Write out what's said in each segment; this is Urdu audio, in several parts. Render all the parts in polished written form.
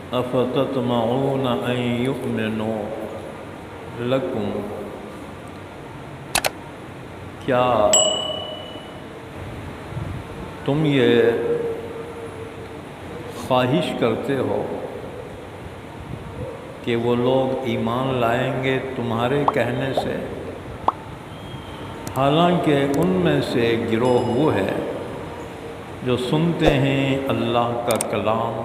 افتطمعون ان یؤمنوا لکم، کیا تم یہ خواہش کرتے ہو کہ وہ لوگ ایمان لائیں گے تمہارے کہنے سے؟ حالانکہ ان میں سے ایک گروہ وہ ہے جو سنتے ہیں اللہ کا کلام،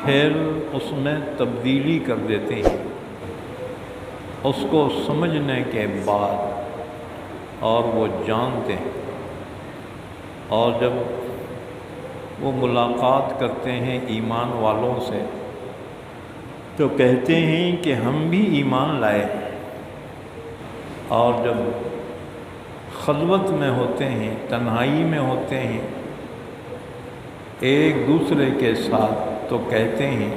پھر اس میں تبدیلی کر دیتے ہیں اس کو سمجھنے کے بعد، اور وہ جانتے ہیں، اور جب وہ ملاقات کرتے ہیں ایمان والوں سے تو کہتے ہیں کہ ہم بھی ایمان لائے، اور جب خلوت میں ہوتے ہیں، تنہائی میں ہوتے ہیں ایک دوسرے کے ساتھ، تو کہتے ہیں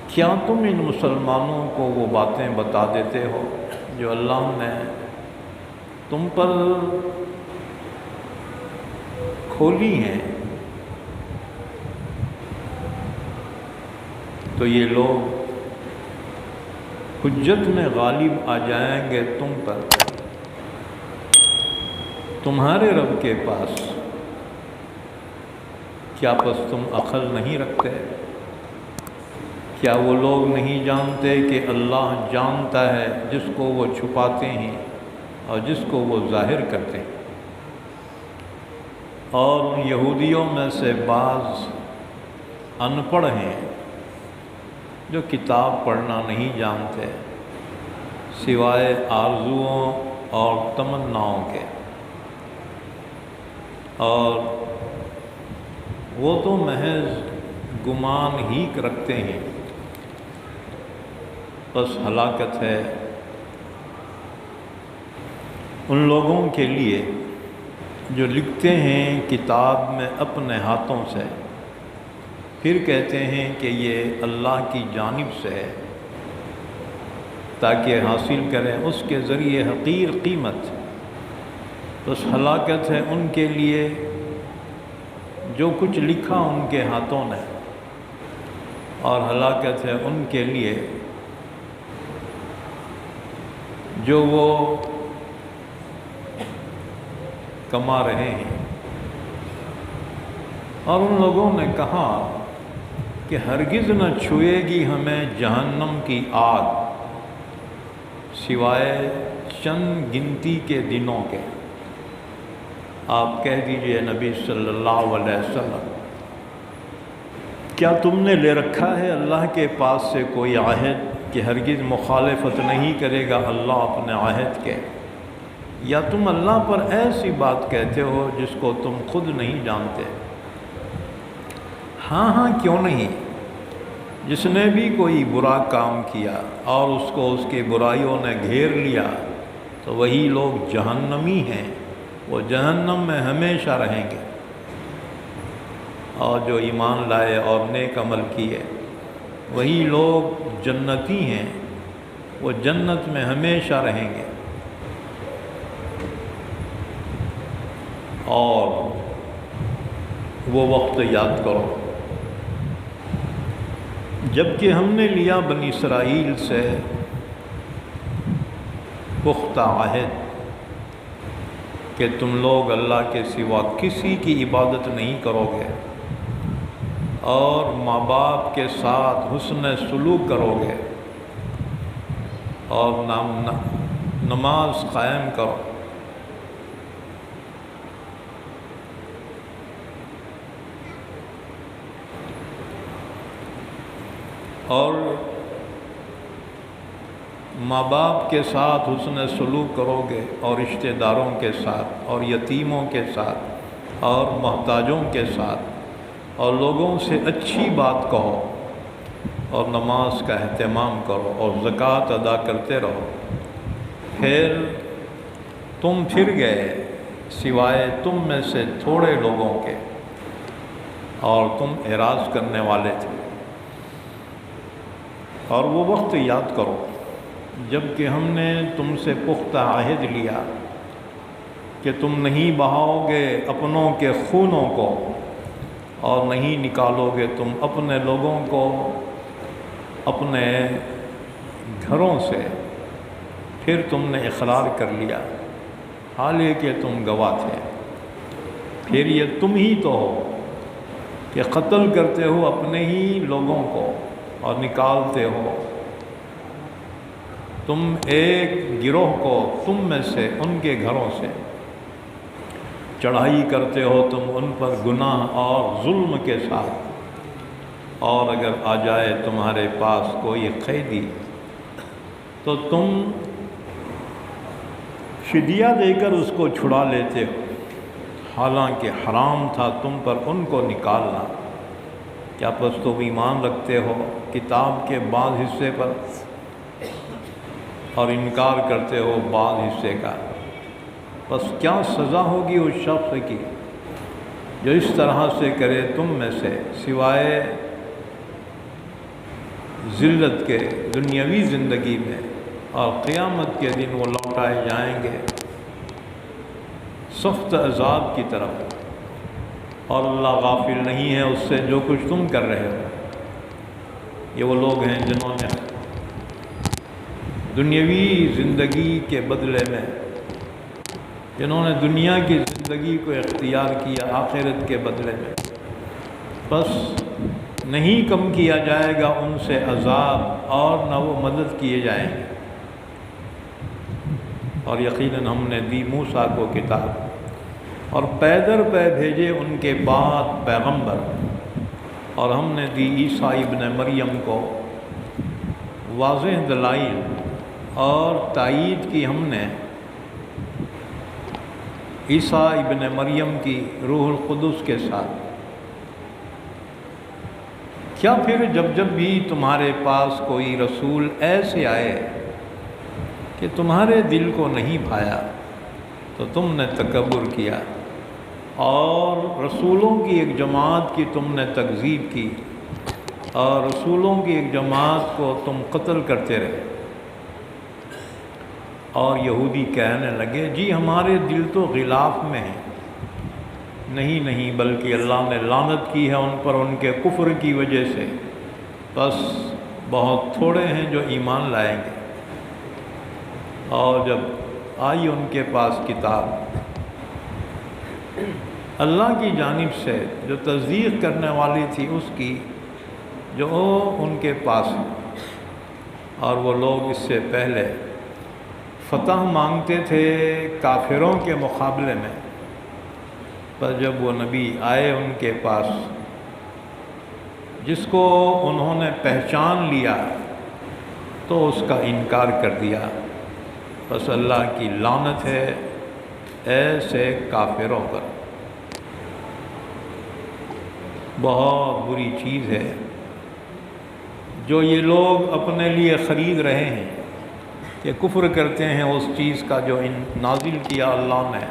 کیا تم ان مسلمانوں کو وہ باتیں بتا دیتے ہو جو اللہ نے تم پر کھولی ہیں؟ تو یہ لوگ حجت میں غالب آ جائیں گے تم پر، تمہارے رب کے پاس، کیا پس تم عقل نہیں رکھتے؟ کیا وہ لوگ نہیں جانتے کہ اللہ جانتا ہے جس کو وہ چھپاتے ہیں اور جس کو وہ ظاہر کرتے ہیں؟ اور یہودیوں میں سے بعض ان پڑھ ہیں جو کتاب پڑھنا نہیں جانتے سوائے آرزوؤں اور تمناؤں کے، اور وہ تو محض گمان ہی رکھتے ہیں، بس ہلاکت ہے ان لوگوں کے لیے جو لکھتے ہیں کتاب میں اپنے ہاتھوں سے، پھر کہتے ہیں کہ یہ اللہ کی جانب سے ہے تاکہ حاصل کریں اس کے ذریعے حقیر قیمت۔ بس ہلاکت ہے ان کے لیے جو کچھ لکھا ان کے ہاتھوں نے، اور ہلاکت ہے ان کے لیے جو وہ کما رہے ہیں۔ اور ان لوگوں نے کہا کہ ہرگز نہ چھوئے گی ہمیں جہنم کی آگ سوائے چند گنتی کے دنوں کے۔ آپ کہہ دیجئے نبی صلی اللہ علیہ وسلم، کیا تم نے لے رکھا ہے اللہ کے پاس سے کوئی عہد کہ ہرگز مخالفت نہیں کرے گا اللہ اپنے عہد کے؟ یا تم اللہ پر ایسی بات کہتے ہو جس کو تم خود نہیں جانتے؟ ہاں کیوں نہیں، جس نے بھی کوئی برا کام کیا اور اس کو اس کی برائیوں نے گھیر لیا تو وہی لوگ جہنمی ہیں، وہ جہنم میں ہمیشہ رہیں گے، اور جو ایمان لائے اور نیک عمل کیے وہی لوگ جنتی ہیں، وہ جنت میں ہمیشہ رہیں گے۔ اور وہ وقت یاد کرو جب کہ ہم نے لیا بنی اسرائیل سے پختہ عہد کہ تم لوگ اللہ کے سوا کسی کی عبادت نہیں کرو گے، اور ماں باپ کے ساتھ حسن سلوک کرو گے، اور نماز قائم کرو۔ اور ماں باپ کے ساتھ حسن سلوک کرو گے، اور رشتہ داروں کے ساتھ، اور یتیموں کے ساتھ، اور محتاجوں کے ساتھ، اور لوگوں سے اچھی بات کہو، اور نماز کا اہتمام کرو، اور زکوٰۃ ادا کرتے رہو۔ پھر تم پھر گئے سوائے تم میں سے تھوڑے لوگوں کے، اور تم اعراض کرنے والے تھے۔ اور وہ وقت یاد کرو جب کہ ہم نے تم سے پختہ عہد لیا کہ تم نہیں بہاؤ گے اپنوں کے خونوں کو، اور نہیں نکالو گے تم اپنے لوگوں کو اپنے گھروں سے، پھر تم نے اقرار کر لیا حال یہ کہ تم گواہ تھے، پھر یہ تم ہی تو ہو کہ قتل کرتے ہو اپنے ہی لوگوں کو اور نکالتے ہو تم ایک گروہ کو تم میں سے ان کے گھروں سے، چڑھائی کرتے ہو تم ان پر گناہ اور ظلم کے ساتھ، اور اگر آ جائے تمہارے پاس کوئی قیدی تو تم فدیہ دے کر اس کو چھڑا لیتے ہو، حالانکہ حرام تھا تم پر ان کو نکالنا۔ کیا پس تم ایمان رکھتے ہو کتاب کے بعض حصے پر اور انکار کرتے ہو بعض حصے کا؟ پس کیا سزا ہوگی اس شخص کی جو اس طرح سے کرے تم میں سے، سوائے ذلت کے دنیاوی زندگی میں، اور قیامت کے دن وہ لوٹائے جائیں گے سخت عذاب کی طرف، اور اللہ غافل نہیں ہے اس سے جو کچھ تم کر رہے ہو۔ یہ وہ لوگ ہیں جنہوں نے دنیاوی زندگی کے بدلے میں، جنہوں نے دنیا کی زندگی کو اختیار کیا آخرت کے بدلے میں، بس نہیں کم کیا جائے گا ان سے عذاب اور نہ وہ مدد کیے جائیں گے۔ اور یقیناً ہم نے دی موسیٰ کو کتاب اور پے در پے بھیجے ان کے بعد پیغمبر، اور ہم نے دی عیسیٰ ابن مریم کو واضح دلائل اور تائید کی ہم نے عیسیٰ ابن مریم کی روح القدس کے ساتھ۔ کیا پھر جب بھی تمہارے پاس کوئی رسول ایسے آئے کہ تمہارے دل کو نہیں بھایا تو تم نے تکبر کیا اور رسولوں کی ایک جماعت کی تم نے تکذیب کی، اور رسولوں کی ایک جماعت کو تم قتل کرتے رہے؟ اور یہودی کہنے لگے جی ہمارے دل تو غلاف میں ہیں۔ نہیں بلکہ اللہ نے لعنت کی ہے ان پر ان کے کفر کی وجہ سے، بس بہت تھوڑے ہیں جو ایمان لائیں گے۔ اور جب آئی ان کے پاس کتاب اللہ کی جانب سے جو تصدیق کرنے والی تھی اس کی، جو ان کے پاس ہے، اور وہ لوگ اس سے پہلے فتح مانگتے تھے کافروں کے مقابلے میں، پر جب وہ نبی آئے ان کے پاس جس کو انہوں نے پہچان لیا تو اس کا انکار کر دیا۔ بس اللہ کی لعنت ہے ایسے کافروں پر۔ بہت بری چیز ہے جو یہ لوگ اپنے لیے خرید رہے ہیں کہ کفر کرتے ہیں اس چیز کا جو نازل کیا اللہ نے،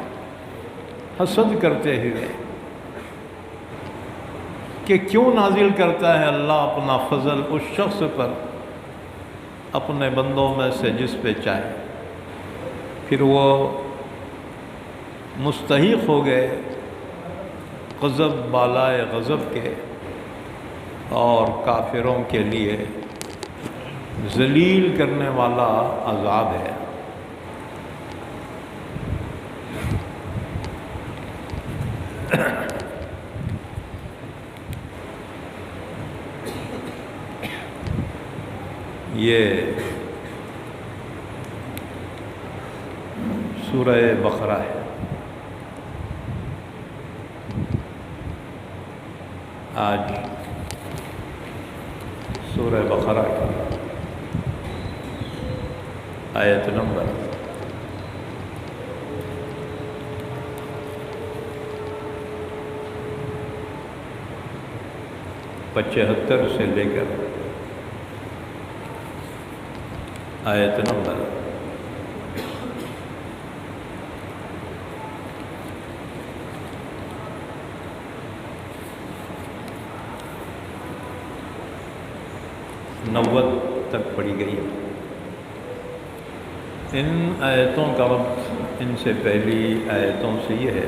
حسد کرتے ہوئے کہ کیوں نازل کرتا ہے اللہ اپنا فضل اس شخص پر اپنے بندوں میں سے جس پہ چاہے۔ پھر وہ مستحق ہو گئے غضب بالائے غضب کے، اور کافروں کے لیے ذلیل کرنے والا عذاب ہے۔ یہ سورہ بقرہ ہے۔ آج سورہ بقرہ کی آیت نمبر 75 سے لے کر آیت نمبر 90 تک پڑھی گئی ہے۔ ان آیتوں کا ربط ان سے پہلی آیتوں سے یہ ہے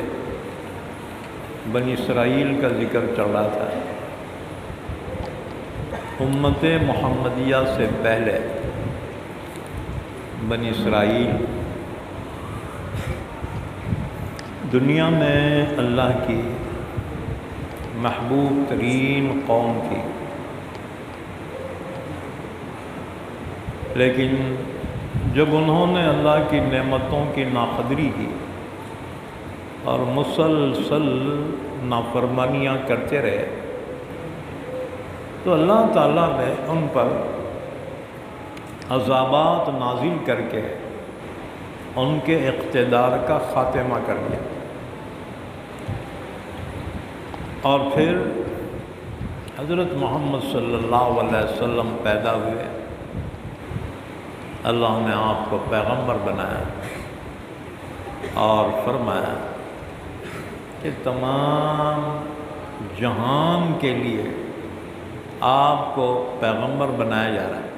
بنی اسرائیل کا ذکر چل رہا تھا۔ امت محمدیہ سے پہلے بنی اسرائیل دنیا میں اللہ کی محبوب ترین قوم تھی، لیکن جب انہوں نے اللہ کی نعمتوں کی ناقدری کی اور مسلسل نافرمانیاں کرتے رہے تو اللہ تعالیٰ نے ان پر عذابات نازل کر کے ان کے اقتدار کا خاتمہ کر دیا، اور پھر حضرت محمد صلی اللہ علیہ وسلم پیدا ہوئے۔ اللہ نے آپ کو پیغمبر بنایا اور فرمایا کہ تمام جہان کے لیے آپ کو پیغمبر بنایا جا رہا ہے۔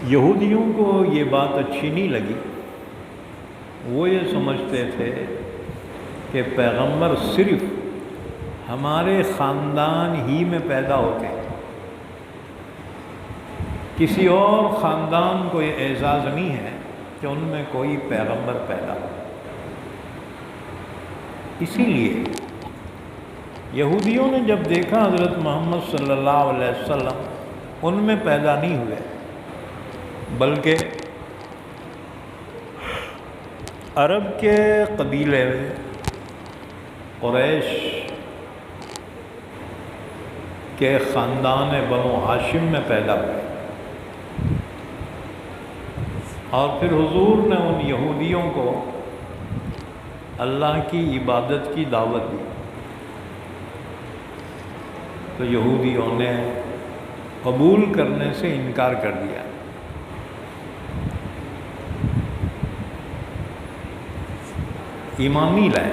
یہودیوں کو یہ بات اچھی نہیں لگی، وہ یہ سمجھتے تھے کہ پیغمبر صرف ہمارے خاندان ہی میں پیدا ہوتے ہیں، کسی اور خاندان کو یہ اعزاز نہیں ہے کہ ان میں کوئی پیغمبر پیدا ہو۔ اسی لیے یہودیوں نے جب دیکھا حضرت محمد صلی اللہ علیہ وسلم ان میں پیدا نہیں ہوئے، بلکہ عرب کے قبیلے میں قریش کے خاندان بنو ہاشم میں پیدا ہوئے، اور پھر حضور نے ان یہودیوں کو اللہ کی عبادت کی دعوت دی تو یہودیوں نے قبول کرنے سے انکار کر دیا۔ ایمان نہیں لائے۔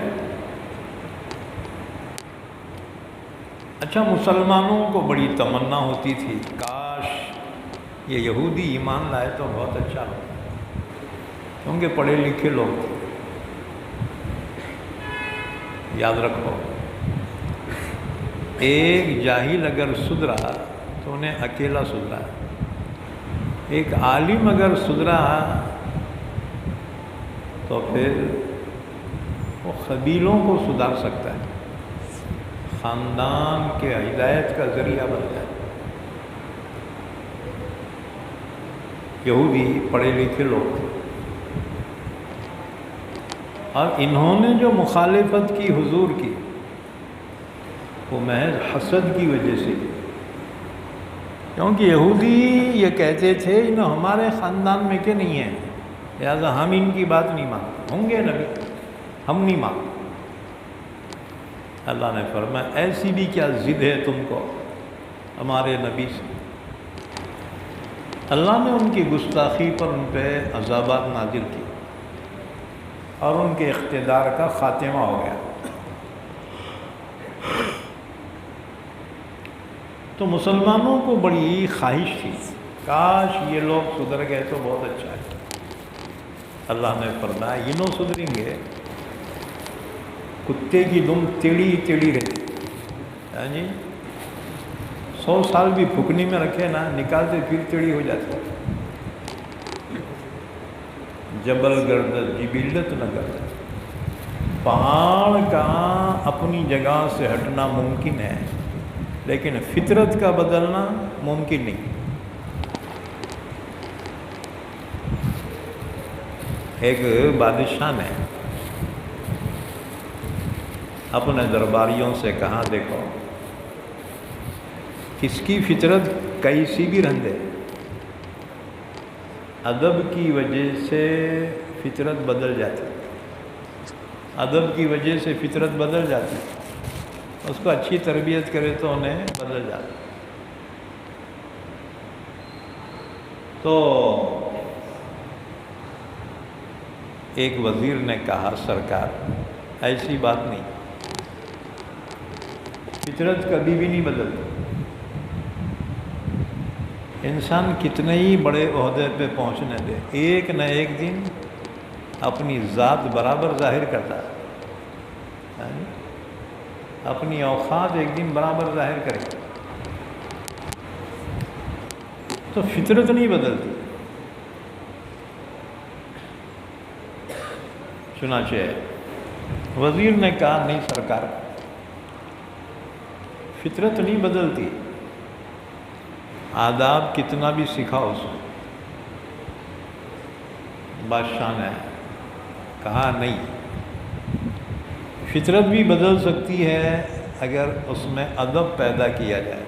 اچھا، مسلمانوں کو بڑی تمنا ہوتی تھی کاش یہ یہودی ایمان لائے تو بہت اچھا ہو، کیونکہ پڑھے لکھے لوگ تھے۔ یاد رکھو، ایک جاہل اگر سدھرا تو انہیں اکیلا سدھرا، ایک عالم اگر سدھرا تو پھر وہ قبیلوں کو سدھار سکتا ہے، خاندان کے ہدایت کا ذریعہ بن جائے۔ یہودی پڑھے لکھے لوگ تھے، اور انہوں نے جو مخالفت کی حضور کی وہ محض حسد کی وجہ سے، کیونکہ یہودی یہ کہتے تھے انہوں ہمارے خاندان میں کہ نہیں ہیں، لہذا ہم ان کی بات نہیں مانتے، ہوں گے نبی ہم نہیں مانتے۔ اللہ نے فرمایا ایسی بھی کیا ضد ہے تم کو ہمارے نبی سے؟ اللہ نے ان کی گستاخی پر ان پہ عذابات نازل کی اور ان کے اقتدار کا خاتمہ ہو گیا۔ تو مسلمانوں کو بڑی خواہش تھی کاش یہ لوگ سدھر گئے تو بہت اچھا ہے۔ اللہ نے فرمایا انہوں سدھریں گے، کتے کی دم ٹیڑھی ٹیڑھی رہتی، ہاں جی 100 سال بھی پھکنی میں رکھے نا، نکالتے پھر ٹیڑھی ہو جاتی۔ جبل گردد جبلت نہ گردد، پہاڑ کا اپنی جگہ سے ہٹنا ممکن ہے لیکن فطرت کا بدلنا ممکن نہیں۔ ایک بادشاہ نے اپنے درباریوں سے کہا دیکھو کس کی فطرت کیسی بھی رہندے، ادب کی وجہ سے فطرت بدل جاتی، ادب کی وجہ سے فطرت بدل جاتی، اس کو اچھی تربیت کرے تو انہیں بدل جاتا۔ تو ایک وزیر نے کہا سرکار ایسی بات نہیں، فطرت کبھی بھی نہیں بدلتی، انسان کتنے ہی بڑے عہدے پہ پہنچنے دے ایک نہ ایک دن اپنی ذات برابر ظاہر کرتا ہے، اپنی اوقات ایک دن برابر ظاہر کرے گا، تو فطرت نہیں بدلتی۔ چنانچہ وزیر نے کہا نہیں سرکار، فطرت نہیں بدلتی، آداب کتنا بھی سکھاؤ اس کو۔ بادشاہ نے کہا نہیں، فطرت بھی بدل سکتی ہے اگر اس میں ادب پیدا کیا جائے۔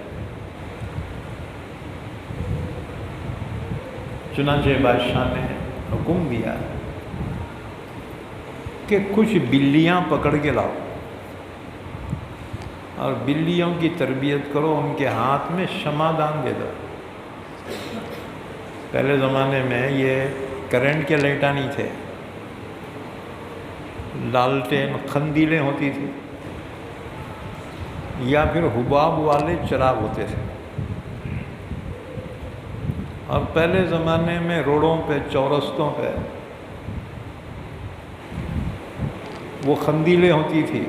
چنانچہ بادشاہ نے حکم دیا کہ کچھ بلیاں پکڑ کے لاؤ اور بلیوں کی تربیت کرو، ان کے ہاتھ میں شمعدان دے دو۔ پہلے زمانے میں یہ کرنٹ کے لائٹاں نہیں تھے، لالٹین قندیلیں ہوتی تھی یا پھر حباب والے چراغ ہوتے تھے، اور پہلے زمانے میں روڈوں پہ چورستوں پہ وہ قندیلیں ہوتی تھی،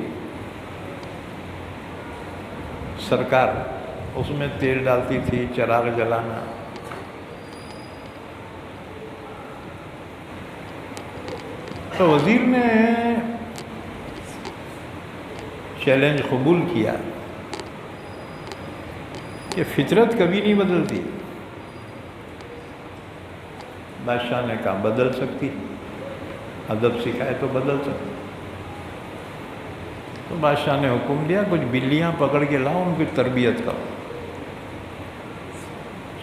سرکار اس میں تیل ڈالتی تھی، چراغ جلانا۔ تو وزیر نے چیلنج قبول کیا کہ فطرت کبھی نہیں بدلتی۔ بادشاہ نے کہا بدل سکتی، ادب سکھائے تو بدل سکتی۔ تو بادشاہ نے حکم دیا کچھ بلیاں پکڑ کے لاؤ، ان کی تربیت کرو۔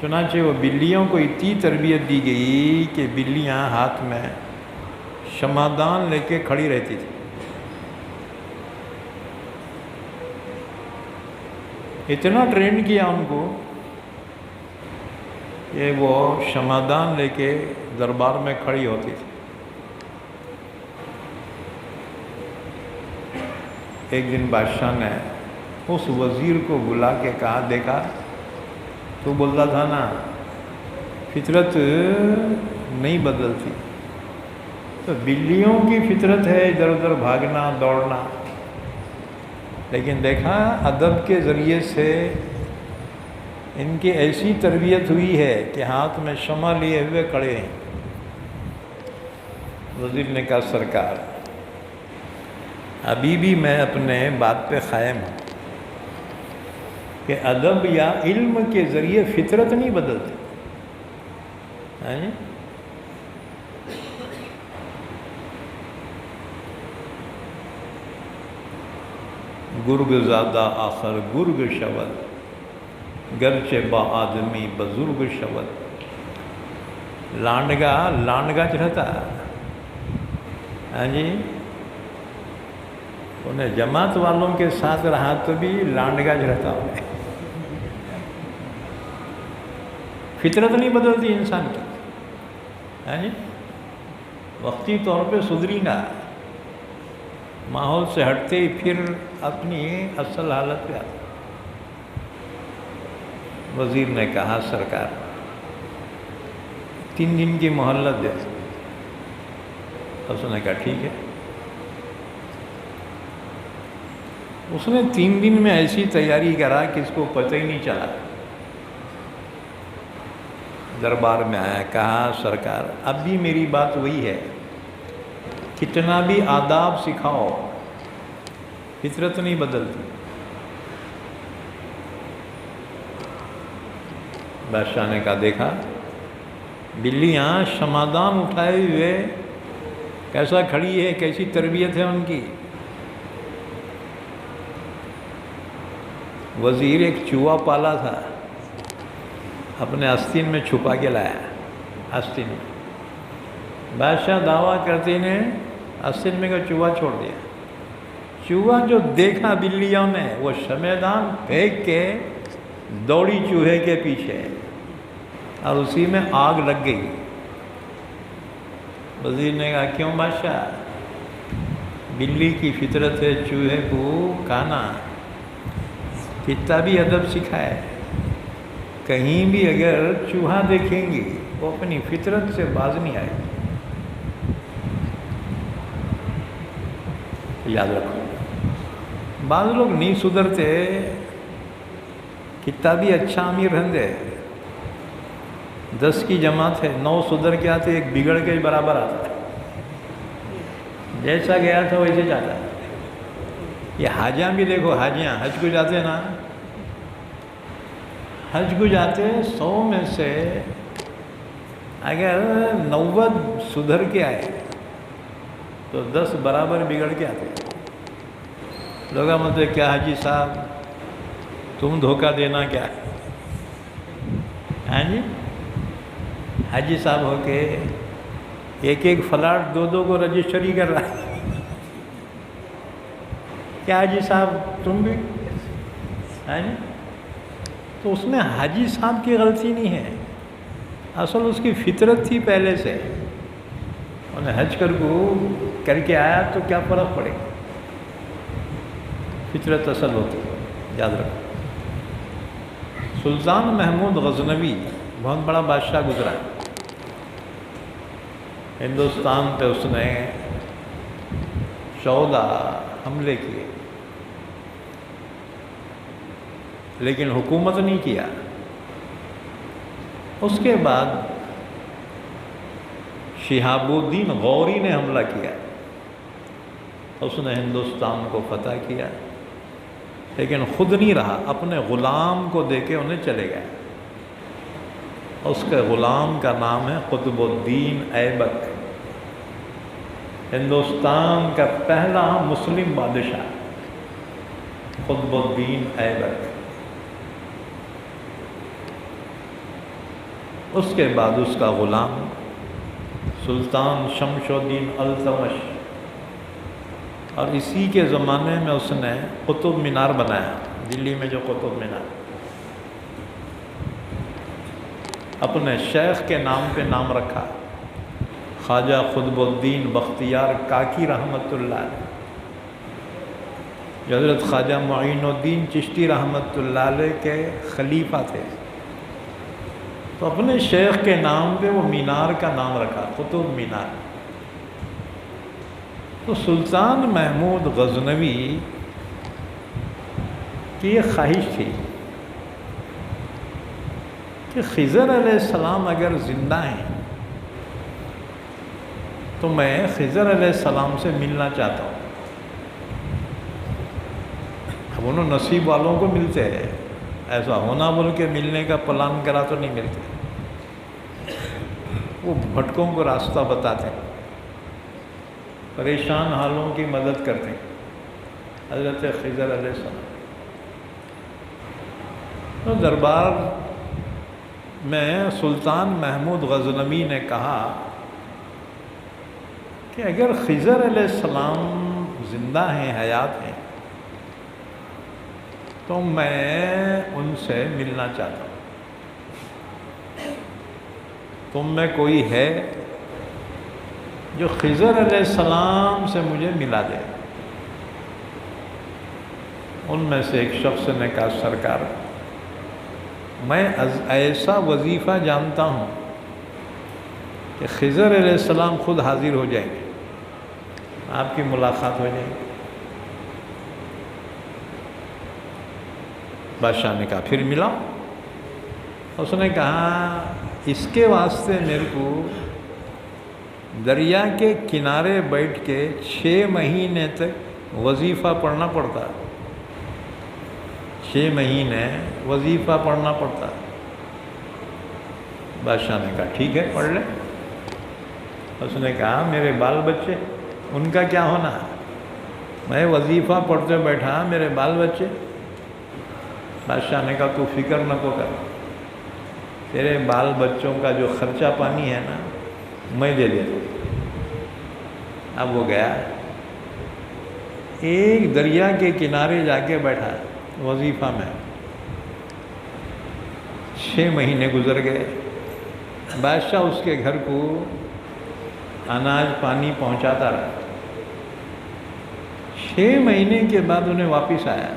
چنانچہ وہ بلیوں کو اتنی تربیت دی گئی کہ بلیاں ہاتھ میں شمعدان لے کے کھڑی رہتی تھی۔ اتنا ٹرین کیا ان کو کہ وہ شمعدان لے کے دربار میں کھڑی ہوتی تھی۔ ایک دن بادشاہ نے اس وزیر کو بلا کے کہا دیکھا تو بولتا تھا نا فطرت نہیں بدلتی، تو بلیوں کی فطرت ہے ادھر ادھر بھاگنا دوڑنا، لیکن دیکھا ادب کے ذریعے سے ان کی ایسی تربیت ہوئی ہے کہ ہاتھ میں شمع لیے ہوئے کھڑے ہیں۔ وزیر نے کہا سرکار ابھی بھی میں اپنے بات پہ قائم ہوں کہ ادب یا علم کے ذریعے فطرت نہیں بدلتی۔ گرگ زادہ آخر گرگ شود، گرچہ با آدمی بزرگ شود۔ لانڈگا لانڈگا چ رہتا، ہاں جی، انہیں جماعت والوں کے ساتھ رہا تو بھی لانڈگا چ رہتا انہیں۔ فطرت نہیں بدلتی انسان کی، ہاں جی، وقتی طور پہ سدھری گا، ماحول سے ہٹتے ہی پھر اپنی اصل حالت پہ آتا۔ وزیر نے کہا سرکار 3 دن کی مہلت دے۔ اس نے کہا ٹھیک ہے۔ اس نے 3 دن میں ایسی تیاری کرا کہ اس کو پتہ ہی نہیں چلا۔ دربار میں آیا، کہا سرکار اب بھی میری بات وہی ہے، کتنا بھی آداب سکھاؤ فطرت نہیں بدلتی۔ بادشاہ نے کہا دیکھا بلیاں شمعدان اٹھائے ہوئے کیسا کھڑی ہے، کیسی تربیت ہے ان کی۔ وزیر ایک چوہا پالا تھا، اپنے آستین میں چھپا کے لایا، آستین میں۔ بادشاہ دعویٰ کرتے نے آستین میں کا چوہا چھوڑ دیا۔ چوہا جو دیکھا بلیوں نے وہ شمعدان پھینک کے دوڑی چوہے کے پیچھے، اور اسی میں آگ لگ گئی۔ وزیر نے کہا کیوں بادشاہ؟ بلی کی فطرت ہے چوہے کو کھانا، کتنا بھی ادب سکھائے، کہیں بھی اگر چوہا دیکھیں گی وہ اپنی فطرت سے باز نہیں آئے۔ یاد رکھو، بعض لوگ نہیں سدھرتے، کتنا بھی اچھا امیر رہندے، 10 کی جماعت ہے، 9 سدھر کے آتے، ایک بگڑ کے برابر آتا ہے، جیسا گیا تھا ویسے جاتا ہے۔ یہ حاجیاں بھی دیکھو، حاجیاں حج کو جاتے ہیں نا، حج کو جاتے 100 میں سے اگر 90 سدھر کے آئے تو 10 برابر بگڑ کے آتے۔ لوگا مطلب کیا حاجی صاحب تم دھوکہ دینا کیا؟ ہاں جی، حاجی صاحب ہو کے ایک فلاٹ 2 کو رجسٹری کر رہا ہے، کیا حاجی صاحب تم بھی؟ ہاں جی، تو اس میں حاجی صاحب کی غلطی نہیں ہے، اصل اس کی فطرت تھی پہلے سے، انہیں حج کر کے آیا تو کیا فرق پڑے، فطرت اصل ہوتی ہے، یاد رکھو۔ سلطان محمود غزنوی بہت بڑا بادشاہ گزرا، ہندوستان پہ اس نے 14 حملے کیے، لیکن حکومت نہیں کیا۔ اس کے بعد شہاب الدین غوری نے حملہ کیا، اس نے ہندوستان کو فتح کیا، لیکن خود نہیں رہا، اپنے غلام کو دے کے انہیں چلے گئے۔ اس کے غلام کا نام ہے قطب الدین ایبک، ہندوستان کا پہلا مسلم بادشاہ قطب الدین ایبک۔ اس کے بعد اس کا غلام سلطان شمش الدین التمش، اور اسی کے زمانے میں اس نے قطب مینار بنایا، دلی میں جو قطب مینار، اپنے شیخ کے نام پہ نام رکھا، خواجہ قطب الدین بختیار کاکی رحمۃ اللہ علیہ، جو حضرت خواجہ معین الدین چشتی رحمۃ اللہ علیہ کے خلیفہ تھے، تو اپنے شیخ کے نام پہ وہ مینار کا نام رکھا، قطب مینار۔ تو سلطان محمود غزنوی کی یہ خواہش تھی کہ خضر علیہ السلام اگر زندہ ہیں تو میں خضر علیہ السلام سے ملنا چاہتا ہوں۔ اب انہوں نصیب والوں کو ملتے ہیں، ایسا ہونا بول کے ملنے کا پلان کرا تو نہیں ملتے، وہ بھٹکوں کو راستہ بتاتے ہیں، پریشان حالوں کی مدد کرتے ہیں، حضرت خضر علیہ السلام۔ تو دربار میں سلطان محمود غزنوی نے کہا کہ اگر خضر علیہ السلام زندہ ہیں، حیات ہیں، تو میں ان سے ملنا چاہتا ہوں، تم میں کوئی ہے جو خضر علیہ السلام سے مجھے ملا دے؟ ان میں سے ایک شخص نے کہا سرکار میں ایسا وظیفہ جانتا ہوں کہ خضر علیہ السلام خود حاضر ہو جائیں گے، آپ کی ملاقات ہو جائے گی۔ بادشاہ نے کہا پھر ملا، اس نے کہا اس کے واسطے میرے کو دریا کے کنارے بیٹھ کے 6 مہینے تک وظیفہ پڑھنا پڑتا، 6 مہینے وظیفہ پڑھنا پڑتا۔ بادشاہ نے کہا ٹھیک ہے پڑھ لے۔ اس نے کہا میرے بال بچے ان کا کیا ہونا ہے، میں وظیفہ پڑھتے بیٹھا، میرے بال بچے؟ بادشاہ نے کہا تو فکر نہ کو کر، تیرے بال بچوں کا جو خرچہ پانی ہے نا میں دے دیتا ہوں۔ اب وہ گیا، ایک دریا کے کنارے جا کے بیٹھا وظیفہ میں، 6 مہینے گزر گئے۔ بادشاہ اس کے گھر کو اناج پانی پہنچاتا رہا۔ 6 مہینے کے بعد انہیں واپس آیا،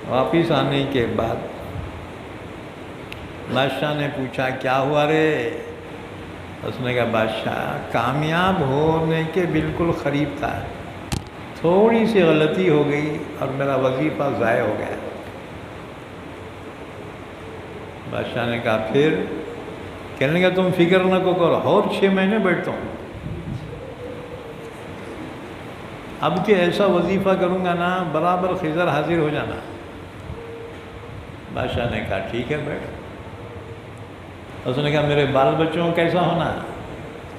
واپس آنے کے بعد بادشاہ نے پوچھا کیا ہوا رے؟ اس نے کہا بادشاہ کامیاب ہونے کے بالکل قریب تھا، تھوڑی سی غلطی ہو گئی اور میرا وظیفہ ضائع ہو گیا۔ بادشاہ نے کہا پھر؟ کہنے لگا تم فکر نہ کرو، اور 6 مہینے بیٹھتا ہوں، اب کہ ایسا وظیفہ کروں گا نا برابر خضر حاضر ہو جانا۔ بادشاہ نے کہا ٹھیک ہے بیٹھ۔ اس نے کہا میرے بال بچوں کیسا ہونا؟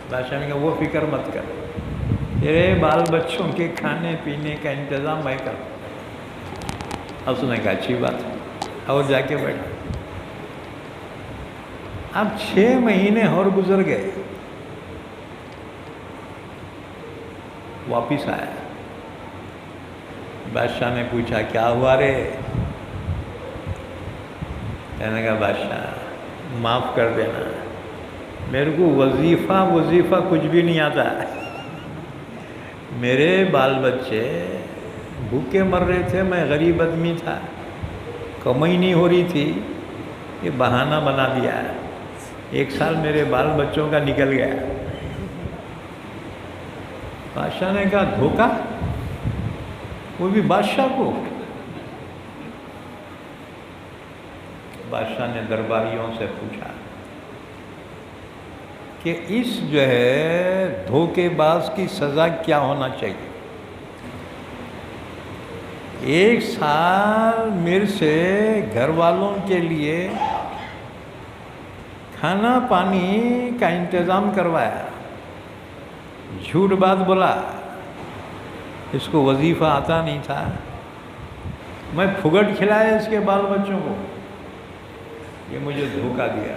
بادشاہ نے کہا وہ فکر مت کر، تیرے بال بچوں کے کھانے پینے کا انتظام میں کروں۔ اس نے کہا اچھی بات ہے، اور جا کے بیٹھا۔ اب 6 مہینے اور گزر گئے، واپس آیا۔ بادشاہ نے پوچھا کیا ہوا رے؟ کہنے کا بادشاہ معاف کر دینا، میرے کو وظیفہ کچھ بھی نہیں آتا، میرے بال بچے بھوکے مر رہے تھے، میں غریب آدمی تھا، کمائی نہیں ہو رہی تھی، یہ بہانہ بنا دیا، 1 سال میرے بال بچوں کا نکل گیا۔ بادشاہ نے کہا دھوکہ؟ وہ بھی بادشاہ کو؟ بادشاہ نے درباریوں سے پوچھا کہ اس جو ہے دھوکے باز کی سزا کیا ہونا چاہیے؟ 1 سال میرے سے گھر والوں کے لیے کھانا پانی کا انتظام کروایا، جھوٹ بات بولا، اس کو وظیفہ آتا نہیں تھا، میں پھگٹ کھلایا اس کے بال بچوں کو، یہ مجھے دھوکہ دیا۔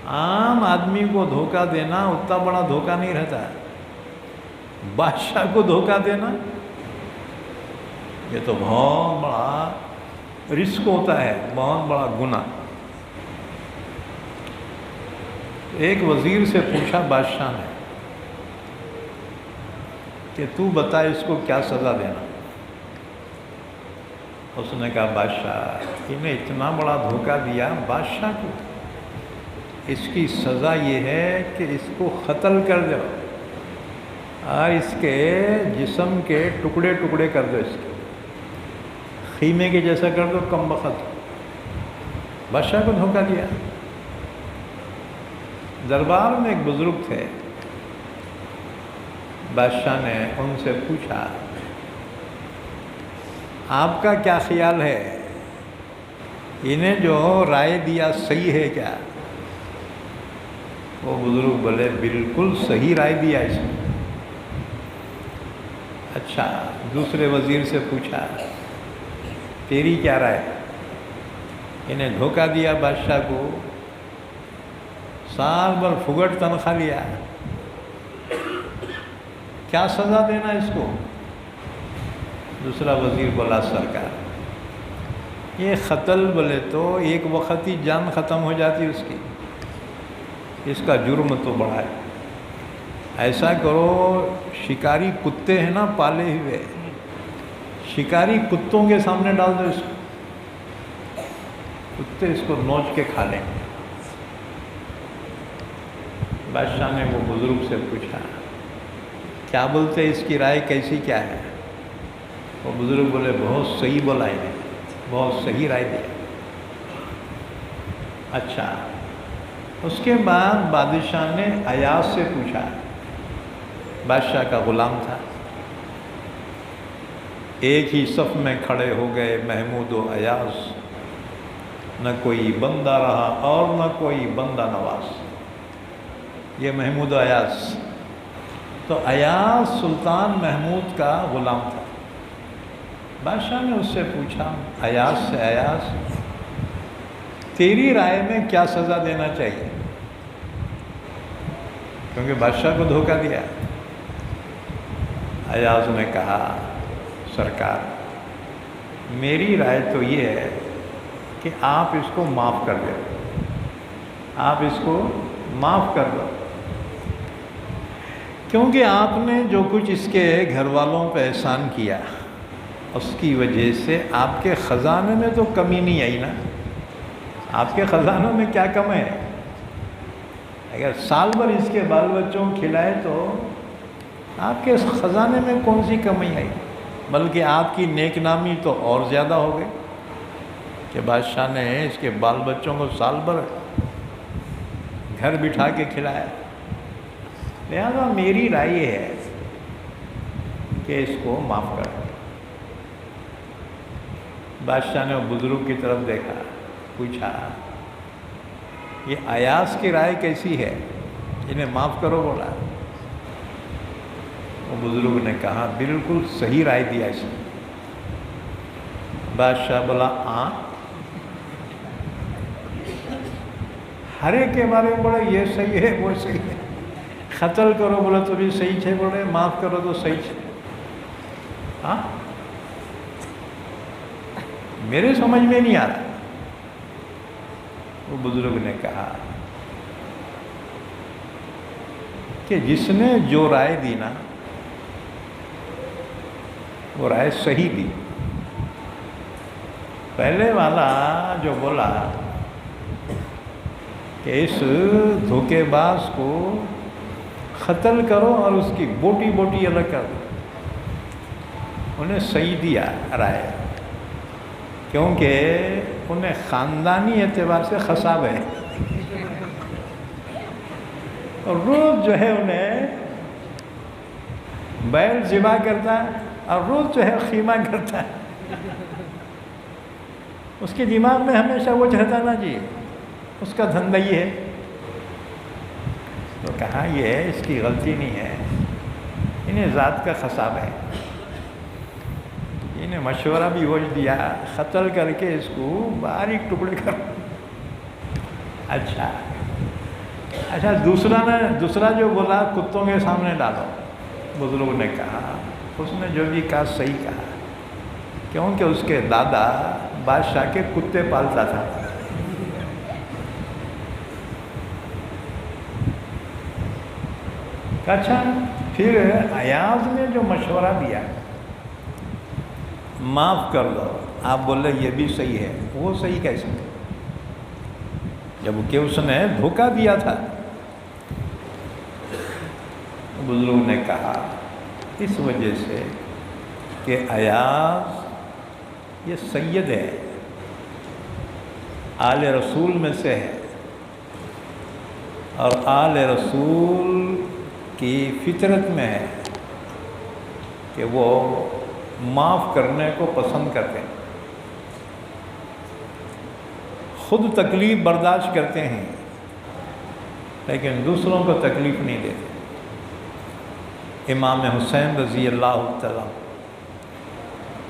عام آدمی کو دھوکہ دینا اتنا بڑا دھوکہ نہیں رہتا، بادشاہ کو دھوکہ دینا یہ تو بہت بڑا رسک ہوتا ہے، بہت بڑا گناہ۔ ایک وزیر سے پوچھا بادشاہ نے کہ تو بتا اس کو کیا سزا دینا؟ اس نے کہا بادشاہ انہیں اتنا بڑا دھوکہ دیا، بادشاہ کو اس کی سزا یہ ہے کہ اس کو قتل کر دو اور اس کے جسم کے ٹکڑے ٹکڑے کر دو، اس کے خیمے کے جیسا کر دو، کم بخت۔ بادشاہ کو دھوکہ دیا۔ دربار میں ایک بزرگ تھے، بادشاہ نے ان سے پوچھا آپ کا کیا خیال ہے، انہیں جو رائے دیا صحیح ہے کیا؟ وہ بزرگ بولے بالکل صحیح رائے دیا اس نے۔ اچھا، دوسرے وزیر سے پوچھا تیری کیا رائے؟ انہیں دھوکہ دیا بادشاہ کو، سال بھر پھگٹ تنخواہ لیا، کیا سزا دینا اس کو؟ دوسرا وزیر بولا سرکار یہ قتل بولے تو ایک وقت ہی جان ختم ہو جاتی اس کی، اس کا جرم تو بڑا ہے۔ ایسا کرو، شکاری کتے ہیں نا پالے ہوئے، شکاری کتوں کے سامنے ڈال دو اس کو، کتے اس کو نوچ کے کھا لیں گے۔ بادشاہ نے وہ بزرگ سے پوچھا کیا بولتے اس کی رائے کیسی کیا ہے؟ وہ بزرگ بولے بہت صحیح بولا انہیں، بہت صحیح رائے دیا۔ اچھا، اس کے بعد بادشاہ نے ایاز سے پوچھا، بادشاہ کا غلام تھا، ایک ہی صف میں کھڑے ہو گئے محمود و ایاز، نہ کوئی بندہ رہا اور نہ کوئی بندہ نواز، یہ محمود و ایاز۔ تو ایاز سلطان محمود کا غلام تھا۔ بادشاہ نے اس سے پوچھا ایاز سے، ایاز تیری رائے میں کیا سزا دینا چاہیے؟ کیونکہ بادشاہ کو دھوکہ دیا۔ ایاز نے کہا سرکار میری رائے تو یہ ہے کہ آپ اس کو معاف کر دیں، آپ اس کو معاف کر دو، کیونکہ آپ نے جو کچھ اس کے گھر والوں پہ احسان کیا اس کی وجہ سے آپ کے خزانے میں تو کمی نہیں آئی نا، آپ کے خزانوں میں کیا کم ہے؟ اگر سال بھر اس کے بال بچوں کو کھلائے تو آپ کے خزانے میں کون سی کمی آئی، بلکہ آپ کی نیک نامی تو اور زیادہ ہو گئی کہ بادشاہ نے اس کے بال بچوں کو سال بھر گھر بٹھا کے کھلایا۔ لہذا میری رائے یہ ہے کہ اس کو معاف کر۔ بادشاہ نے وہ بزرگ کی طرف دیکھا، پوچھا یہ ایاز کی رائے کیسی ہے، انہیں معاف کرو بولا۔ وہ بزرگ نے کہا بالکل صحیح رائے دیا اس نے۔ بادشاہ بولا ہاں، ہر ایک کے بارے میں بولے یہ صحیح ہے وہ صحیح ہے، قتل کرو بولا تو بھی صحیح ہے، بولے معاف کرو تو صحیح ہے۔ ہاں میرے سمجھ میں نہیں آ رہا۔ وہ بزرگ نے کہا کہ جس نے جو رائے دی نا وہ رائے صحیح دی۔ پہلے والا جو بولا کہ اس دھوکے باز کو قتل کرو اور اس کی بوٹی بوٹی الگ کر دو، انہیں صحیح دیا رائے، کیونکہ انہیں خاندانی اعتبار سے خصاب ہے، اور روز جو ہے انہیں بیل ذبح کرتا ہے اور روز جو ہے خیمہ کرتا ہے۔ اس کے دماغ میں ہمیشہ وہ چڑھتا نا جی، اس کا دھندا یہ ہے۔ تو کہا یہ اس کی غلطی نہیں ہے، انہیں ذات کا خصاب ہے۔ انہیں مشورہ بھی وہ دیا قتل کر کے اس کو باریک ٹکڑے کر۔ اچھا دوسرا جو بولا کتوں کے سامنے ڈالو۔ بزرگ نے کہا اس نے جو بھی کہا صحیح کہا، کیونکہ اس کے دادا بادشاہ کے کتے پالتا تھا۔ اچھا پھر ایاز نے جو مشورہ دیا معاف کر دو، آپ بولے یہ بھی صحیح ہے، وہ صحیح کیسے جبکہ اس نے دھوکہ دیا تھا؟ بزرگ نے کہا اس وجہ سے کہ ایاز یہ سید ہے، آل رسول میں سے ہے، اور آل رسول کی فطرت میں ہے کہ وہ معاف کرنے کو پسند کرتے ہیں، خود تکلیف برداشت کرتے ہیں لیکن دوسروں کو تکلیف نہیں دیتے۔ امام حسین رضی اللہ تعالیٰ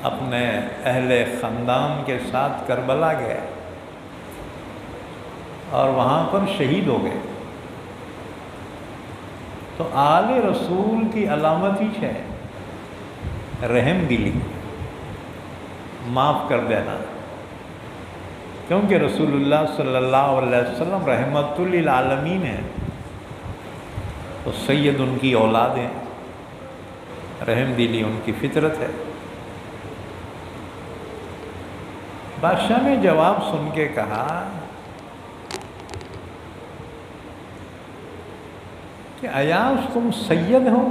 اپنے اہل خاندان کے ساتھ کربلا گئے اور وہاں پر شہید ہو گئے، تو آل رسول کی علامت ہی ہے رحم دلی، معاف کر دینا، کیونکہ رسول اللہ صلی اللہ علیہ وسلم رحمت للعالمین ہیں، تو سید ان کی اولاد ہیں، رحم دلی ان کی فطرت ہے۔ بادشاہ نے جواب سن کے کہا کہ ایاز تم سید ہو،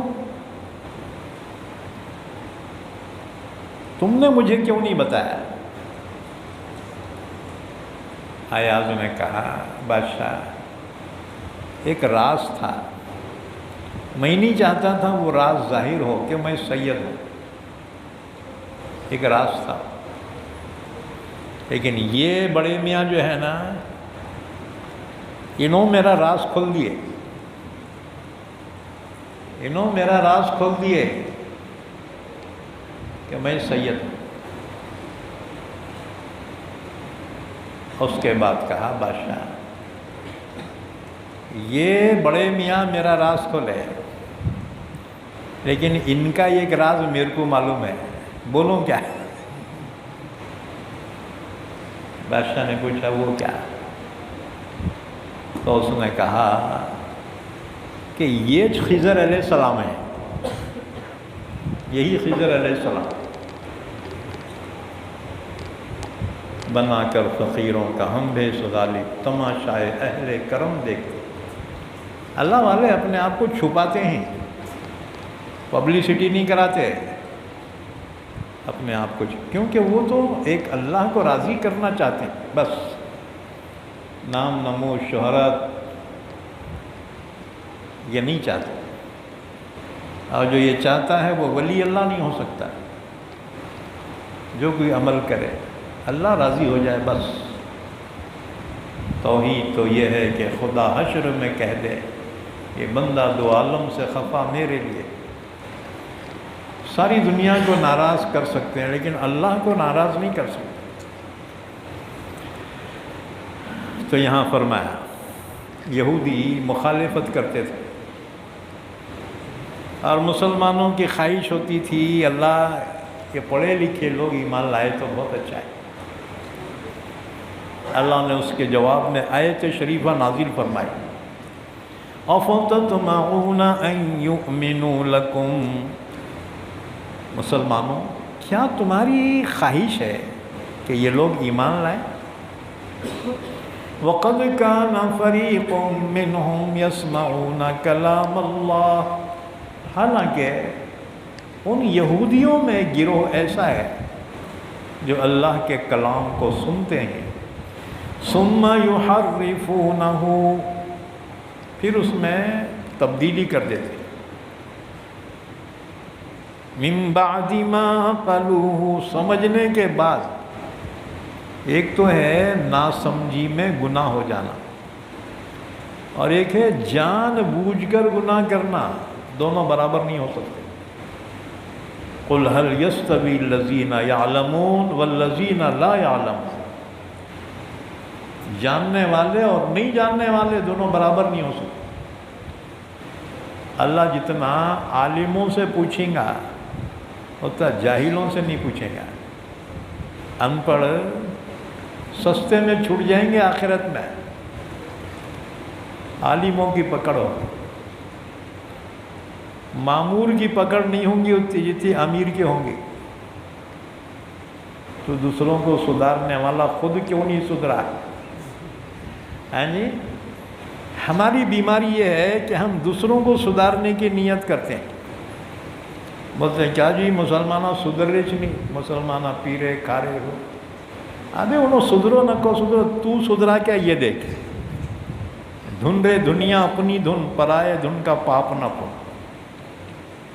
تم نے مجھے کیوں نہیں بتایا؟ ایاز نے کہا بادشاہ ایک راز تھا، میں نہیں چاہتا تھا وہ راز ظاہر ہو کہ میں سید ہوں، ایک راز تھا، لیکن یہ بڑے میاں جو ہے نا انہوں میرا راز کھول دیے، انہوں میرا راز کھول دیے کہ میں سید ہوں۔ اس کے بعد کہا بادشاہ یہ بڑے میاں میرا راز کھولے، لیکن ان کا ایک راز میرے کو معلوم ہے، بولوں کیا؟ بادشاہ نے پوچھا وہ کیا؟ تو اس نے کہا کہ یہ خضر علیہ السلام ہے، یہی خضر علیہ السلام بنا کر فقیروں کا ہم بھیش غالب تماشائے اہل کرم دیکھتے، اللہ والے اپنے آپ کو چھپاتے ہیں، پبلسٹی نہیں کراتے اپنے آپ کو، کیونکہ وہ تو ایک اللہ کو راضی کرنا چاہتے ہیں، بس نام نمود شہرت یہ نہیں چاہتے، اور جو یہ چاہتا ہے وہ ولی اللہ نہیں ہو سکتا۔ جو کوئی عمل کرے اللہ راضی ہو جائے بس۔ توحید تو یہ ہے کہ خدا حشر میں کہہ دے یہ بندہ دو عالم سے خفا میرے لیے۔ ساری دنیا کو ناراض کر سکتے ہیں لیکن اللہ کو ناراض نہیں کر سکتے۔ تو یہاں فرمایا یہودی مخالفت کرتے تھے اور مسلمانوں کی خواہش ہوتی تھی اللہ کے پڑھے لکھے لوگ ایمان لائے تو بہت اچھا ہے۔ اللہ نے اس کے جواب میں آیت شریفہ نازل فرمائی، اَفَتَطْمَعُونَ أَن يُؤْمِنُوا لَكُمْ، مسلمانوں کیا تمہاری خواہش ہے کہ یہ لوگ ایمان لائیں؟ وَقَدْ كَانَ فَرِيقٌ مِّنْهُمْ يَسْمَعُونَ كَلَامَ اللَّهِ، حالانکہ ان یہودیوں میں گروہ ایسا ہے جو اللہ کے کلام کو سنتے ہیں، ثُمَّ يُحَرِّفُونَهُ، پھر اس میں تبدیلی کر دیتے، مِن بَعْدِ مَا قَالُوهُ، سمجھنے کے بعد۔ ایک تو ہے ناسمجھی میں گناہ ہو جانا اور ایک ہے جان بوجھ کر گناہ کرنا، دونوں برابر نہیں ہو سکتے۔ قُلْ هَلْ يَسْتَوِي الَّذِينَ يَعْلَمُونَ وَالَّذِينَ لَا يَعْلَمُونَ، جاننے والے اور نہیں جاننے والے دونوں برابر نہیں ہو سکتے۔ اللہ جتنا عالموں سے پوچھیں گا اتنا جاہلوں سے نہیں پوچھیں گا۔ ان پڑھ سستے میں چھوٹ جائیں گے آخرت میں، عالموں کی پکڑ ہو، معمور کی پکڑ نہیں ہوں گی اتنی جتنی امیر کے ہوں گی۔ تو دوسروں کو سدھارنے والا خود کیوں نہیں سدھرا؟ ہاں جی، ہماری بیماری یہ ہے کہ ہم دوسروں کو سدھارنے کی نیت کرتے ہیں، بولتے ہیں کیا جی مسلمانہ سدھر رہے چھ نہیں، مسلمانہ پی رہے کھا رہے ہو، ابھی انہوں سدھرو نہ کو سدھرو، تو سدھرا کیا یہ دیکھ، دھن رے دنیا اپنی دھن، پرائے دھن کا پاپ نہ پو۔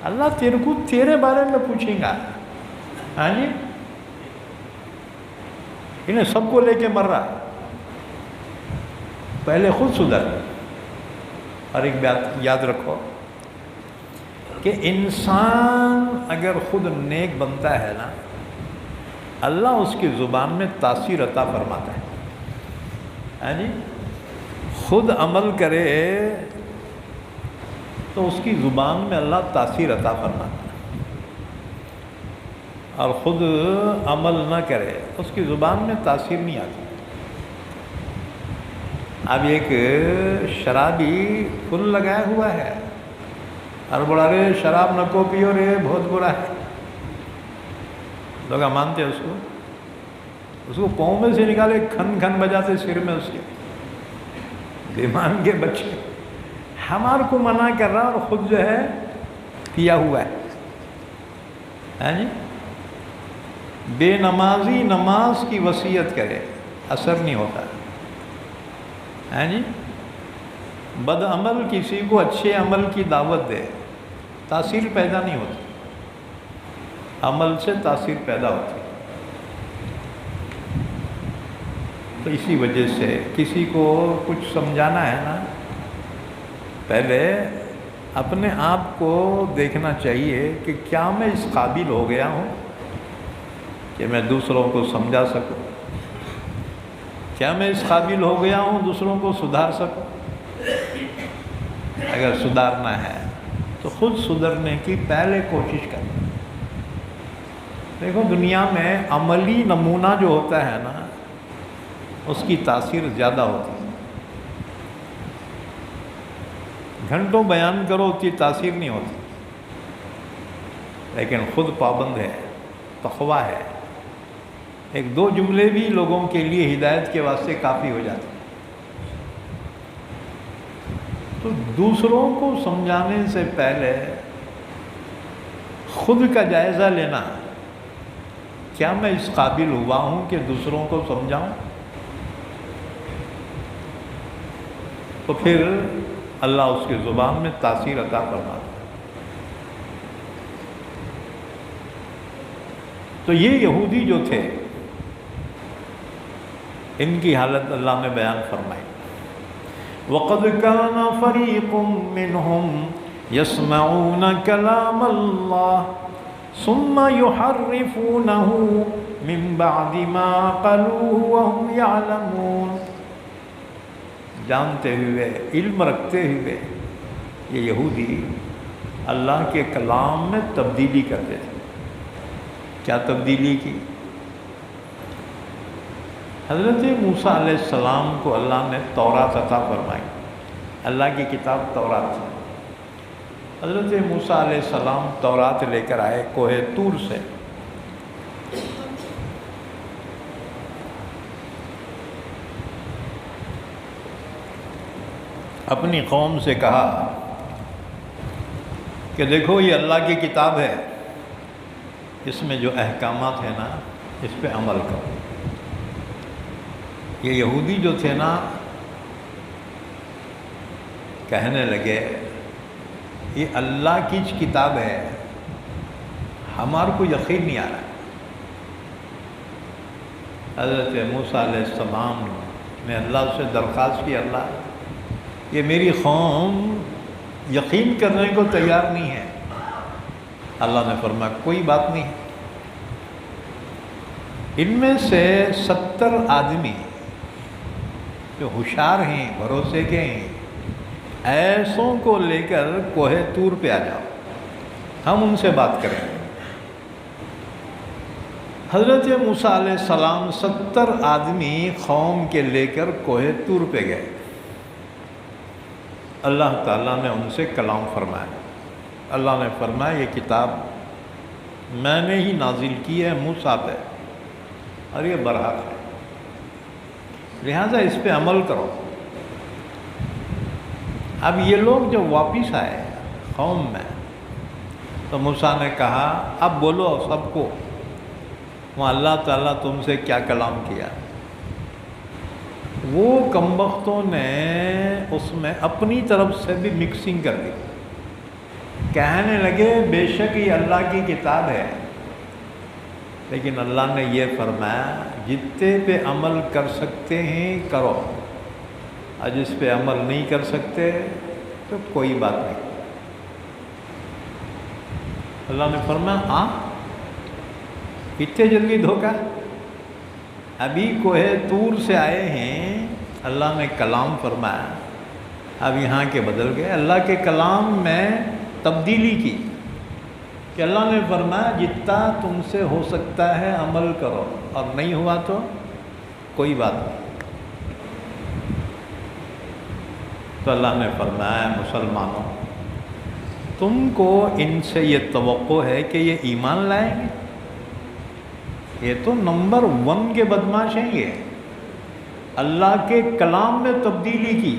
اللہ تیرے کو تیرے بارے میں پوچھیں گا، ہاں جی، انہیں سب کو لے کے مر رہا، پہلے خود سدھر۔ اور ایک بات یاد رکھو کہ انسان اگر خود نیک بنتا ہے نا، اللہ اس کی زبان میں تاثیر عطا فرماتا ہے، ہاں جی، خود عمل کرے تو اس کی زبان میں اللہ تاثیر عطا فرماتا ہے، اور خود عمل نہ کرے اس کی زبان میں تاثیر نہیں آتی۔ اب ایک شرابی پھل لگایا ہوا ہے اور بولا رے شراب نہ کو پیو رے بہت برا ہے، لوگ مانتے ہیں اس کو پاؤں میں سے نکالے کھن کھن بجاتے سر میں، اس کے بیمان کے بچے، ہمارے کو منع کر رہا اور خود جو ہے پیا ہوا ہے جی۔ بے نمازی نماز کی وصیت کرے اثر نہیں ہوتا ہے جی، بد عمل کسی کو اچھے عمل کی دعوت دے تاثیر پیدا نہیں ہوتی، عمل سے تاثیر پیدا ہوتی۔ تو اسی وجہ سے کسی کو کچھ سمجھانا ہے نا، پہلے اپنے آپ کو دیکھنا چاہیے کہ کیا میں اس قابل ہو گیا ہوں کہ میں دوسروں کو سمجھا سکوں، کیا میں اس قابل ہو گیا ہوں دوسروں کو سدھار سکوں۔ اگر سدھارنا ہے تو خود سدھرنے کی پہلے کوشش کریں۔ دیکھو دنیا میں عملی نمونہ جو ہوتا ہے نا اس کی تاثیر زیادہ ہوتی ہے، گھنٹوں بیان کرو اتنی تاثیر نہیں ہوتی، لیکن خود پابند ہے، تقویٰ ہے، ایک دو جملے بھی لوگوں کے لیے ہدایت کے واسطے کافی ہو جاتے ہیں۔ تو دوسروں کو سمجھانے سے پہلے خود کا جائزہ لینا، کیا میں اس قابل ہوا ہوں کہ دوسروں کو سمجھاؤں؟ تو پھر اللہ اس کی زبان میں تاثیر عطا فرماتا ہے۔ تو یہ یہودی جو تھے، ان کی حالت اللہ نے بیان فرمائی۔ وَقَدْ كَانَ فَرِيقٌ مِّنْهُمْ يَسْمَعُونَ كَلَامَ اللَّهِ ثُمَّ يُحَرِّفُونَهُ مِن بَعْدِ مَا قَالُوهُ وَهُمْ يَعْلَمُونَ۔ جانتے ہوئے، علم رکھتے ہوئے یہ یہودی اللہ کے کلام میں تبدیلی کرتے تھے۔ کیا تبدیلی کی؟ حضرت موسیٰ علیہ السلام کو اللہ نے تورات عطا فرمائی، اللہ کی کتاب تورات۔ حضرت موسیٰ علیہ السلام تورات لے کر آئے کوہ طور سے۔ اپنی قوم سے کہا کہ دیکھو یہ اللہ کی کتاب ہے، اس میں جو احکامات ہیں نا اس پہ عمل کرو۔ یہ یہودی جو تھے نا کہنے لگے یہ اللہ کی کتاب ہے، ہمارے کو یقین نہیں آ رہا۔ حضرت موسیٰ علیہ السلام نے اللہ سے درخواست کی، اللہ یہ میری قوم یقین کرنے کو تیار نہیں ہے۔ اللہ نے فرمایا کوئی بات نہیں، ان میں سے 70 آدمی جو ہوشیار ہیں، بھروسے کے ہیں، ایسوں کو لے کر کوہ طور پہ آ جاؤ، ہم ان سے بات کریں۔ حضرت موسیٰ علیہ السلام 70 آدمی قوم کے لے کر کوہ طور پہ گئے۔ اللہ تعالیٰ نے ان سے کلام فرمایا۔ اللہ نے فرمایا یہ کتاب میں نے ہی نازل کی ہے موسیٰ پہ، اور یہ برحق ہے، لہٰذا اس پہ عمل کرو۔ اب یہ لوگ جو واپس آئے قوم میں، تو موسیٰ نے کہا اب بولو سب کو وہاں اللہ تعالیٰ تم سے کیا کلام کیا۔ وہ کمبختوں نے اس میں اپنی طرف سے بھی مکسنگ کر دی، کہنے لگے بے شک یہ اللہ کی کتاب ہے، لیکن اللہ نے یہ فرمایا جتنے پہ عمل کر سکتے ہیں کرو، اور جس پہ عمل نہیں کر سکتے تو کوئی بات نہیں۔ اللہ نے فرمایا ہاں اتنے جلدی دھوکہ؟ ابھی کوہ طور سے آئے ہیں، اللہ نے کلام فرمایا، اب یہاں کے بدل گئے۔ اللہ کے کلام میں تبدیلی کی کہ اللہ نے فرمایا جتنا تم سے ہو سکتا ہے عمل کرو، اور نہیں ہوا تو کوئی بات نہیں۔ تو اللہ نے فرمایا مسلمانوں تم کو ان سے یہ توقع ہے کہ یہ ایمان لائیں گے؟ یہ تو نمبر 1 کے بدماش ہیں، یہ اللہ کے کلام میں تبدیلی کی،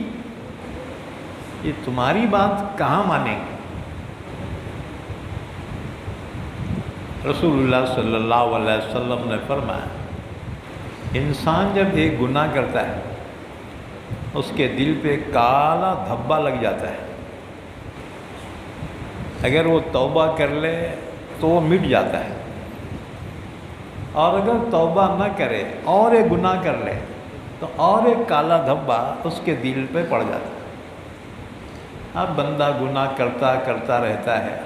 یہ تمہاری بات کہاں مانیں گے؟ رسول اللہ صلی اللہ علیہ وسلم نے فرمایا انسان جب ایک گناہ کرتا ہے اس کے دل پہ کالا دھبا لگ جاتا ہے، اگر وہ توبہ کر لے تو وہ مٹ جاتا ہے، اور اگر توبہ نہ کرے اور ایک گناہ کر لے تو اور ایک کالا دھبا اس کے دل پہ پڑ جاتا ہے۔ اب بندہ گناہ کرتا رہتا ہے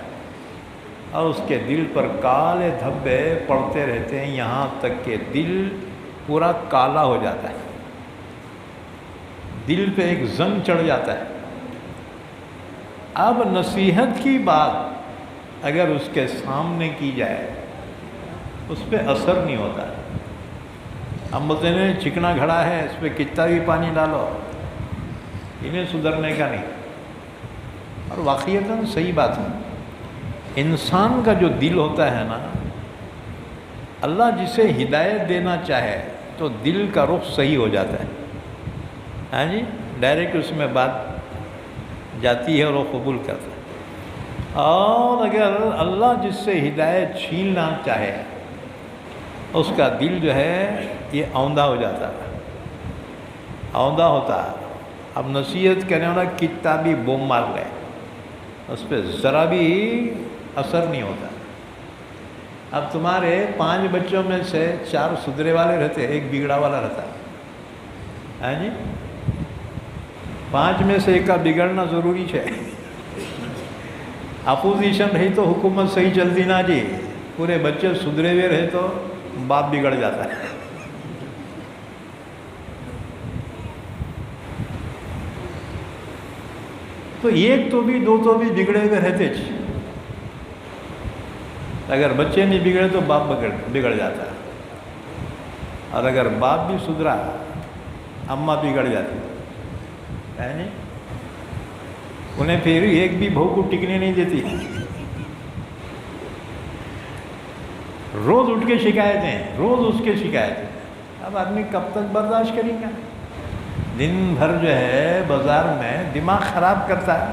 اور اس کے دل پر کالے دھبے پڑتے رہتے ہیں، یہاں تک کہ دل پورا کالا ہو جاتا ہے، دل پہ ایک زنگ چڑھ جاتا ہے۔ اب نصیحت کی بات اگر اس کے سامنے کی جائے اس پہ اثر نہیں ہوتا ہے۔ ہم بولتے ہیں چکنا گھڑا ہے اس پہ کتنا بھی پانی ڈالو انہیں سدھرنے کا نہیں، اور واقعتاً صحیح بات ہے۔ انسان کا جو دل ہوتا ہے نا، اللہ جسے ہدایت دینا چاہے تو دل کا رخ صحیح ہو جاتا ہے، ہاں جی، ڈائریکٹ اس میں بات جاتی ہے اور وہ قبول کرتا ہے۔ اور اگر اللہ جس سے ہدایت چھیننا چاہے اس کا دل جو ہے یہ اوندھا ہو جاتا ہے، اوندھا ہوتا ہے۔ اب نصیحت کرنے والا کتنا بھی بوم مار لے اس پہ ذرا بھی اثر نہیں ہوتا۔ اب تمہارے 5 بچوں میں سے 4 سدھرے والے رہتے، 1 بگڑا والا رہتا ہے، ہاں جی؟ 5 میں سے 1 کا بگڑنا ضروری ہے۔ اپوزیشن رہی تو حکومت صحیح چلتی نہ جی، پورے بچے سدھرے ہوئے رہے تو باپ بگڑ جاتا ہے۔ تو 1 تو بھی 2 تو بھی بگڑے ہوئے رہتے تھے۔ اگر بچے نہیں بگڑے تو باپ بگڑ جاتا ہے، اور اگر باپ بھی سدھرا اماں بگڑ جاتی ہے نہیں، انہیں پھر ایک بھی بہو کو ٹکنے نہیں دیتی، روز اٹھ کے شکایتیں، روز اس کے شکایتیں۔ اب آدمی کب تک برداشت کریں گا؟ دن بھر جو ہے بازار میں دماغ خراب کرتا ہے۔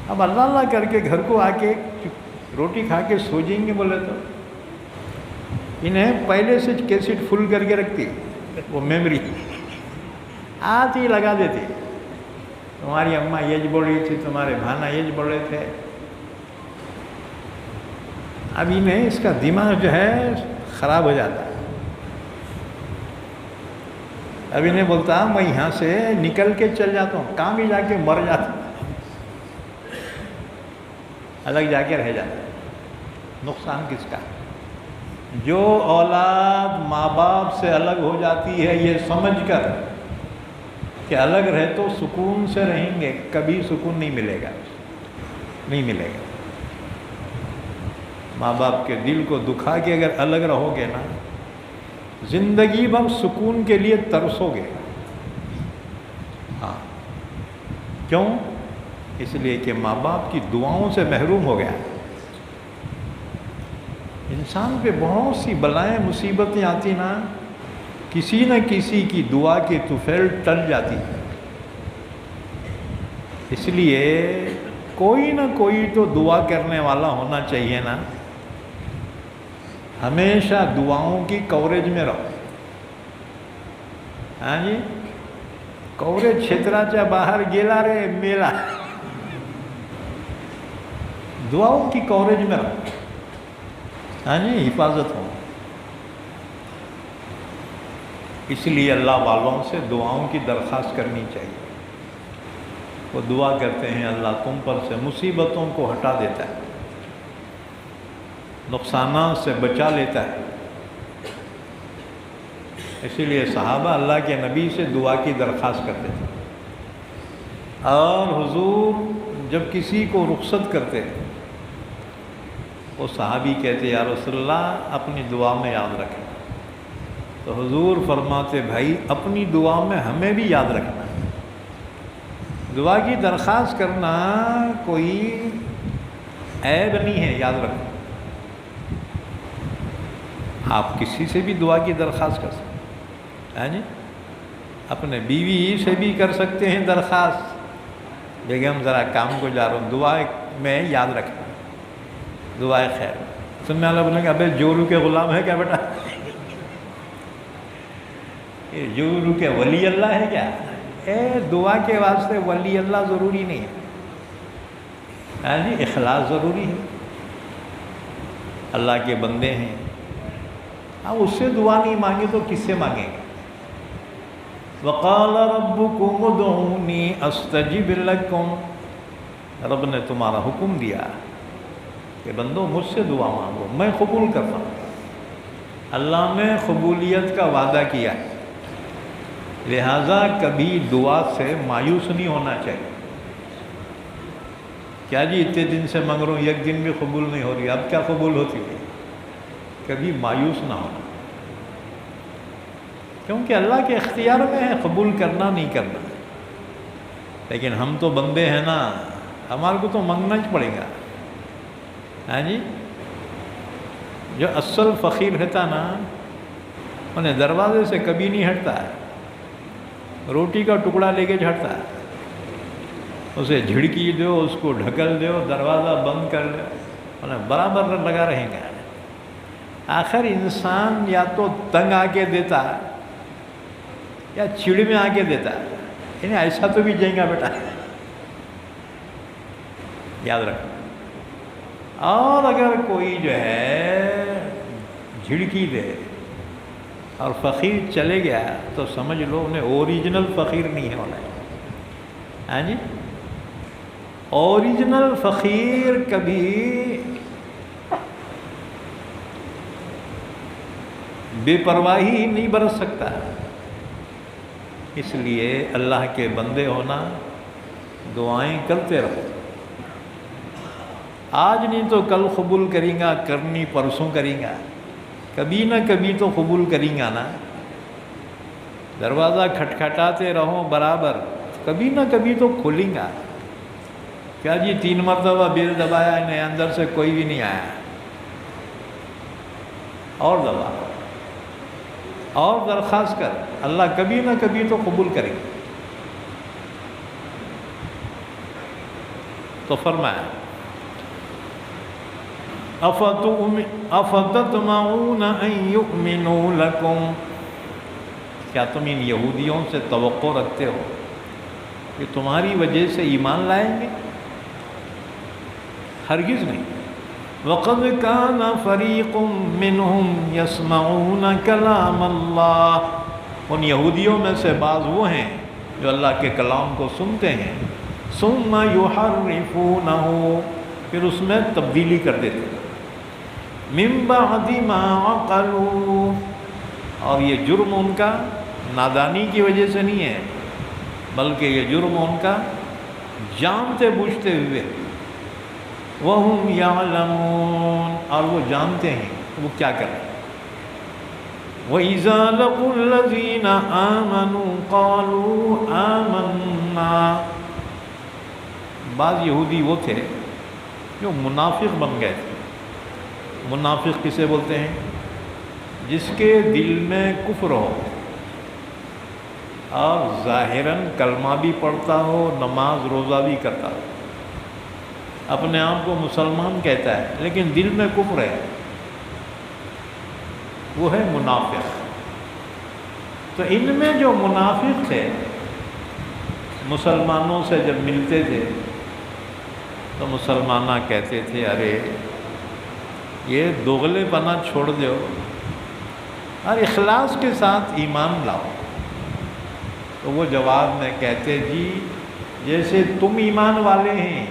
اب اللہ اللہ کر کے گھر کو آ کے روٹی کھا کے سو جائیں گے بولے تو انہیں پہلے سے کیسٹ فل کر کے رکھتی، وہ میموری آج ہی لگا دیتی، تمہاری اماں یہ بول رہی تھی، تمہارے بھانا یہ بول رہے تھے۔ اب انہیں اس کا دماغ جو ہے خراب ہو جاتا ہے۔ اب انہیں بولتا میں یہاں سے نکل کے چل جاتا ہوں، کہاں بھی جا کے مر جاتا ہوں، الگ جا کے رہ جاتا ہے۔ نقصان کس کا؟ جو اولاد ماں باپ سے الگ ہو جاتی ہے یہ سمجھ کر کہ الگ رہے تو سکون سے رہیں گے، کبھی سکون نہیں ملے گا، نہیں ملے گا۔ ماں باپ کے دل کو دکھا کے اگر الگ رہو گے نا، زندگی بھر سکون کے لیے ترسو گے۔ ہاں، کیوں؟ اس لیے کہ ماں باپ کی دعاؤں سے محروم ہو گیا۔ انسان پہ بہت سی بلائیں مصیبتیں آتی نا، کسی نہ کسی کی دعا کی طفیل ٹل جاتی ہے۔ اس لیے کوئی نہ کوئی تو دعا کرنے والا ہونا چاہیے نا۔ ہمیشہ دعاؤں کی کوریج میں رہو، ہاں جی؟ کوریج چھتراچا باہر گیلا رے میلا، دعاؤں کی کوریج میں رہو، ہاں جی؟ حفاظت ہو۔ اس لیے اللہ والوں سے دعاؤں کی درخواست کرنی چاہیے۔ وہ دعا کرتے ہیں اللہ تم پر سے مصیبتوں کو ہٹا دیتا ہے، نقصانات سے بچا لیتا ہے۔ اسی لیے صحابہ اللہ کے نبی سے دعا کی درخواست کرتے تھے، اور حضور جب کسی کو رخصت کرتے وہ صحابی کہتے یا رسول اللہ اپنی دعا میں یاد رکھیں، تو حضور فرماتے بھائی اپنی دعا میں ہمیں بھی یاد رکھنا۔ دعا کی درخواست کرنا کوئی عیب نہیں ہے، یاد رکھو۔ آپ کسی سے بھی دعا کی درخواست کر سکتے ہیں، ہاں جی؟ اپنے بیوی سے بھی کر سکتے ہیں درخواست، بیگم ذرا کام کو جا رہا ہوں، دعا میں یاد رکھنا، دعائے خیر۔ سننے والا بولیں گے ابے جورو کے غلام ہے کیا بیٹا؟ یہ جورو کے ولی اللہ ہے کیا؟ دعا کے واسطے ولی اللہ ضروری نہیں ہے، ہاں جی؟ اخلاص ضروری ہے۔ اللہ کے بندے ہیں، اب اس سے دعا نہیں مانگے تو کس سے مانگیں گے؟ وَقَالَ رَبُّكُمُ ادْعُونِي أَسْتَجِبْ لَكُمْ، رب نے تمہارا حکم دیا کہ بندو مجھ سے دعا مانگو، میں قبول کرتا ہوں۔ اللہ نے قبولیت کا وعدہ کیا ہے، لہٰذا کبھی دعا سے مایوس نہیں ہونا چاہیے۔ کیا جی اتنے دن سے مانگ رہا ہوں، ایک دن بھی قبول نہیں ہو رہی، اب کیا قبول ہوتی ہے؟ کبھی مایوس نہ ہونا، کیونکہ اللہ کے اختیار میں ہے قبول کرنا نہیں کرنا۔ لیکن ہم تو بندے ہیں نا، ہمارے کو تو مانگنا ہی پڑے گا، ہاں جی؟ جو اصل فقیر رہتا نا انہیں دروازے سے کبھی نہیں ہٹتا ہے، روٹی کا ٹکڑا لے کے جھڑتا ہے، اسے جھڑکی دو، اس کو ڈھکل دو، دروازہ بند کر دو، انہیں برابر لگا رہیں گے۔ آخر انسان یا تو تنگ آ کے دیتا ہے یا چڑ میں آ کے دیتا ہے، انہیں ایسا تو بھی جائیں گا بیٹا، یاد رکھو۔ اور اگر کوئی جو ہے جھڑکی دے اور فقیر چلے گیا تو سمجھ لو انہیں اوریجنل فقیر نہیں ہے ہونا ہے۔ ہاں جی، اوریجنل فقیر کبھی بے پرواہی نہیں برت سکتا۔ اس لیے اللہ کے بندے ہونا، دعائیں کرتے رہو، آج نہیں تو کل قبول کریں گا، کرنی پرسوں کریں گا، کبھی نہ کبھی تو قبول کریں گا نا۔ دروازہ کھٹکھٹاتے رہو برابر، کبھی نہ کبھی تو کھولیں گا۔ کیا جی 3 مرتبہ بیل دبایا، انہیں اندر سے کوئی بھی نہیں آیا، اور دبا اور درخواست کر، اللہ کبھی نہ کبھی تو قبول کریں گے۔ تو فرمایا افتطمعون ان یؤمنوا لکم، کیا تم ان یہودیوں سے توقع رکھتے ہو کہ تمہاری وجہ سے ایمان لائیں گے؟ ہرگز نہیں۔ وَقَدْ كَانَ فَرِيقٌ مِّنْهُمْ يَسْمَعُونَ كَلَامَ اللَّهِ، ان یہودیوں میں سے بعض وہ ہیں جو اللہ کے کلام کو سنتے ہیں، ثُمَّ يُحَرِّفُونَهُ، پھر اس میں تبدیلی کر دیتے ہیں، مِن بَعْدِ مَا عَقَلُوهُ، اور یہ جرم ان کا نادانی کی وجہ سے نہیں ہے، بلکہ یہ جرم ان کا جانتے بوجھتے ہوئے، وَهُمْ يَعْلَمُونَ، اور وہ جانتے ہیں وہ کیا کریں۔ وَإِذَا لَقُوا الَّذِينَ آمَنُوا قَالُوا آمَنَّا، بعض یہودی وہ تھے جو منافق بن گئے تھے۔ منافق کسے بولتے ہیں؟ جس کے دل میں کفر ہو اور ظاہراً کلمہ بھی پڑھتا ہو، نماز روزہ بھی کرتا ہو، اپنے آپ کو مسلمان کہتا ہے لیکن دل میں کفر ہے، وہ ہے منافق۔ تو ان میں جو منافق تھے، مسلمانوں سے جب ملتے تھے تو مسلمانہ کہتے تھے ارے یہ دوغلے پنا چھوڑ دو اور اخلاص کے ساتھ ایمان لاؤ۔ تو وہ جواب میں کہتے جی جیسے تم ایمان والے ہیں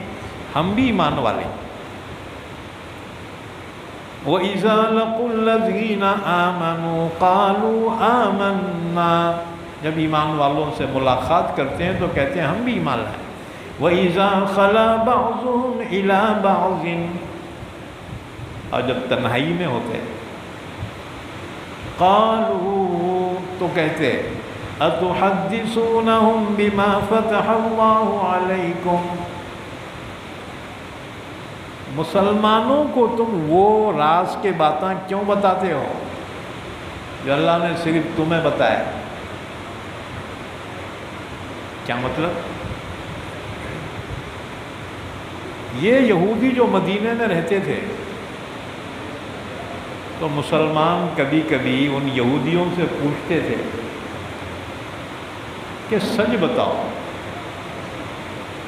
ہم بھی ایمان والے ہیں۔ وَإِذَا لَقُوا الَّذِينَ آمَنُوا قَالُوا آمَنَّا، جب ایمان والوں سے ملاقات کرتے ہیں تو کہتے ہیں ہم بھی ایمان لائے۔ وَإِذَا خَلَا بَعْضُهُمْ إِلَىٰ بَعْضٍ، اور جب تنہائی میں ہوتے قالوا، تو کہتے أَتُحَدِّثُونَهُمْ بِمَا فَتَحَ اللَّهُ عَلَيْكُمْ، مسلمانوں کو تم وہ راز کے باتیں کیوں بتاتے ہو جو اللہ نے صرف تمہیں بتایا؟ کیا مطلب؟ یہ یہودی جو مدینے میں رہتے تھے تو مسلمان کبھی کبھی ان یہودیوں سے پوچھتے تھے کہ سچ بتاؤ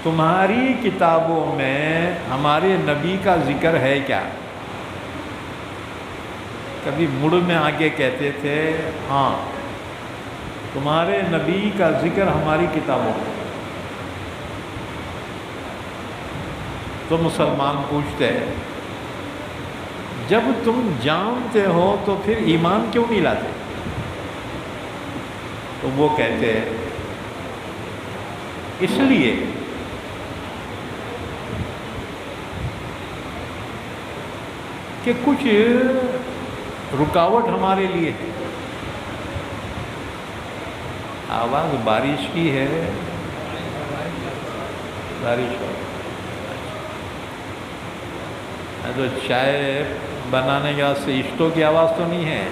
تمہاری کتابوں میں ہمارے نبی کا ذکر ہے کیا؟ کبھی مڑ میں آگے کہتے تھے ہاں تمہارے نبی کا ذکر ہماری کتابوں میں۔ تو مسلمان پوچھتے جب تم جانتے ہو تو پھر ایمان کیوں نہیں لاتے؟ تو وہ کہتے اس لیے کہ کچھ رکاوٹ ہمارے لیے ہے۔ آواز بارش کی ہے، بارش ہو تو چائے بنانے کے واسطے اسٹو کی آواز تو نہیں ہے؟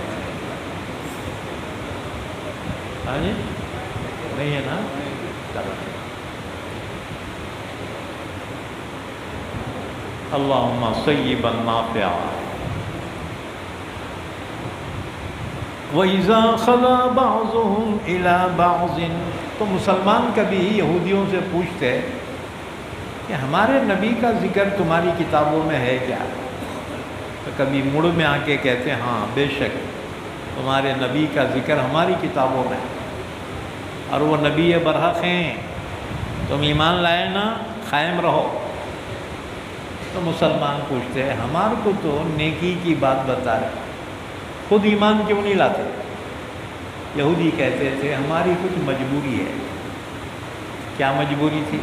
ہاں جی نہیں ہے نا؟ اللہم صیبا نافعا۔ وَإِذَا خَلَا بَعْضُهُمْ إِلَى بَعْضٍ، تو مسلمان کبھی یہودیوں سے پوچھتے کہ ہمارے نبی کا ذکر تمہاری کتابوں میں ہے کیا؟ تو کبھی مڑ میں آ کے کہتے ہاں بے شک تمہارے نبی کا ذکر ہماری کتابوں میں، اور وہ نبی برحق ہیں، تم ایمان لائے نا، قائم رہو۔ تو مسلمان پوچھتے ہیں ہمارے کو تو نیکی کی بات بتا رہے، خود ایمان کیوں نہیں لاتے؟ یہودی کہتے تھے ہماری کچھ مجبوری ہے۔ کیا مجبوری تھی؟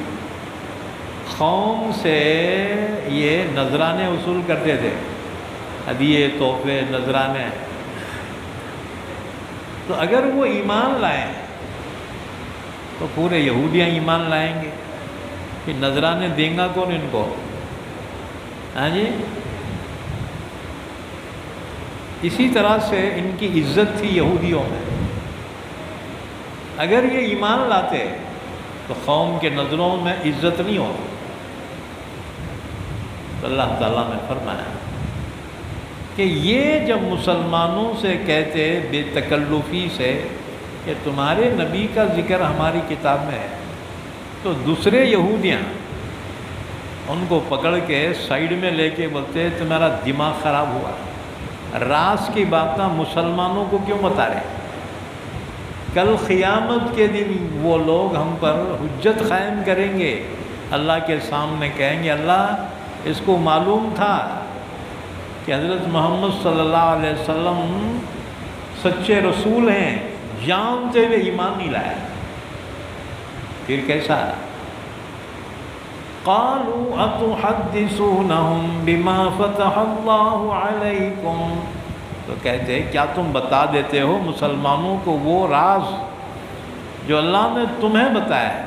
قوم سے یہ نذرانے وصول کرتے تھے، ہدیے، تحفے، نذرانے۔ تو اگر وہ ایمان لائیں تو پورے یہودیاں ایمان لائیں گے کہ نذرانے دیں گا کون ان کو؟ ہاں جی، اسی طرح سے ان کی عزت تھی یہودیوں میں۔ اگر یہ ایمان لاتے تو قوم کے نظروں میں عزت نہیں ہوتی۔ تو اللہ تعالیٰ نے فرمایا کہ یہ جب مسلمانوں سے کہتے بے تکلفی سے کہ تمہارے نبی کا ذکر ہماری کتاب میں ہے، تو دوسرے یہودیاں ان کو پکڑ کے سائیڈ میں لے کے بولتے تمہارا دماغ خراب ہوا، راز کی باتیں مسلمانوں کو کیوں بتا رہے؟ کل قیامت کے دن وہ لوگ ہم پر حجت قائم کریں گے، اللہ کے سامنے کہیں گے اللہ اس کو معلوم تھا کہ حضرت محمد صلی اللہ علیہ وسلم سچے رسول ہیں، جانتے ہوئے ایمان نہیں لایا، پھر کیسا؟ قالوا اتحدثونهم بما فتح اللہ علیکم، تو کہتے ہیں کیا تم بتا دیتے ہو مسلمانوں کو وہ راز جو اللہ نے تمہیں بتایا ہے،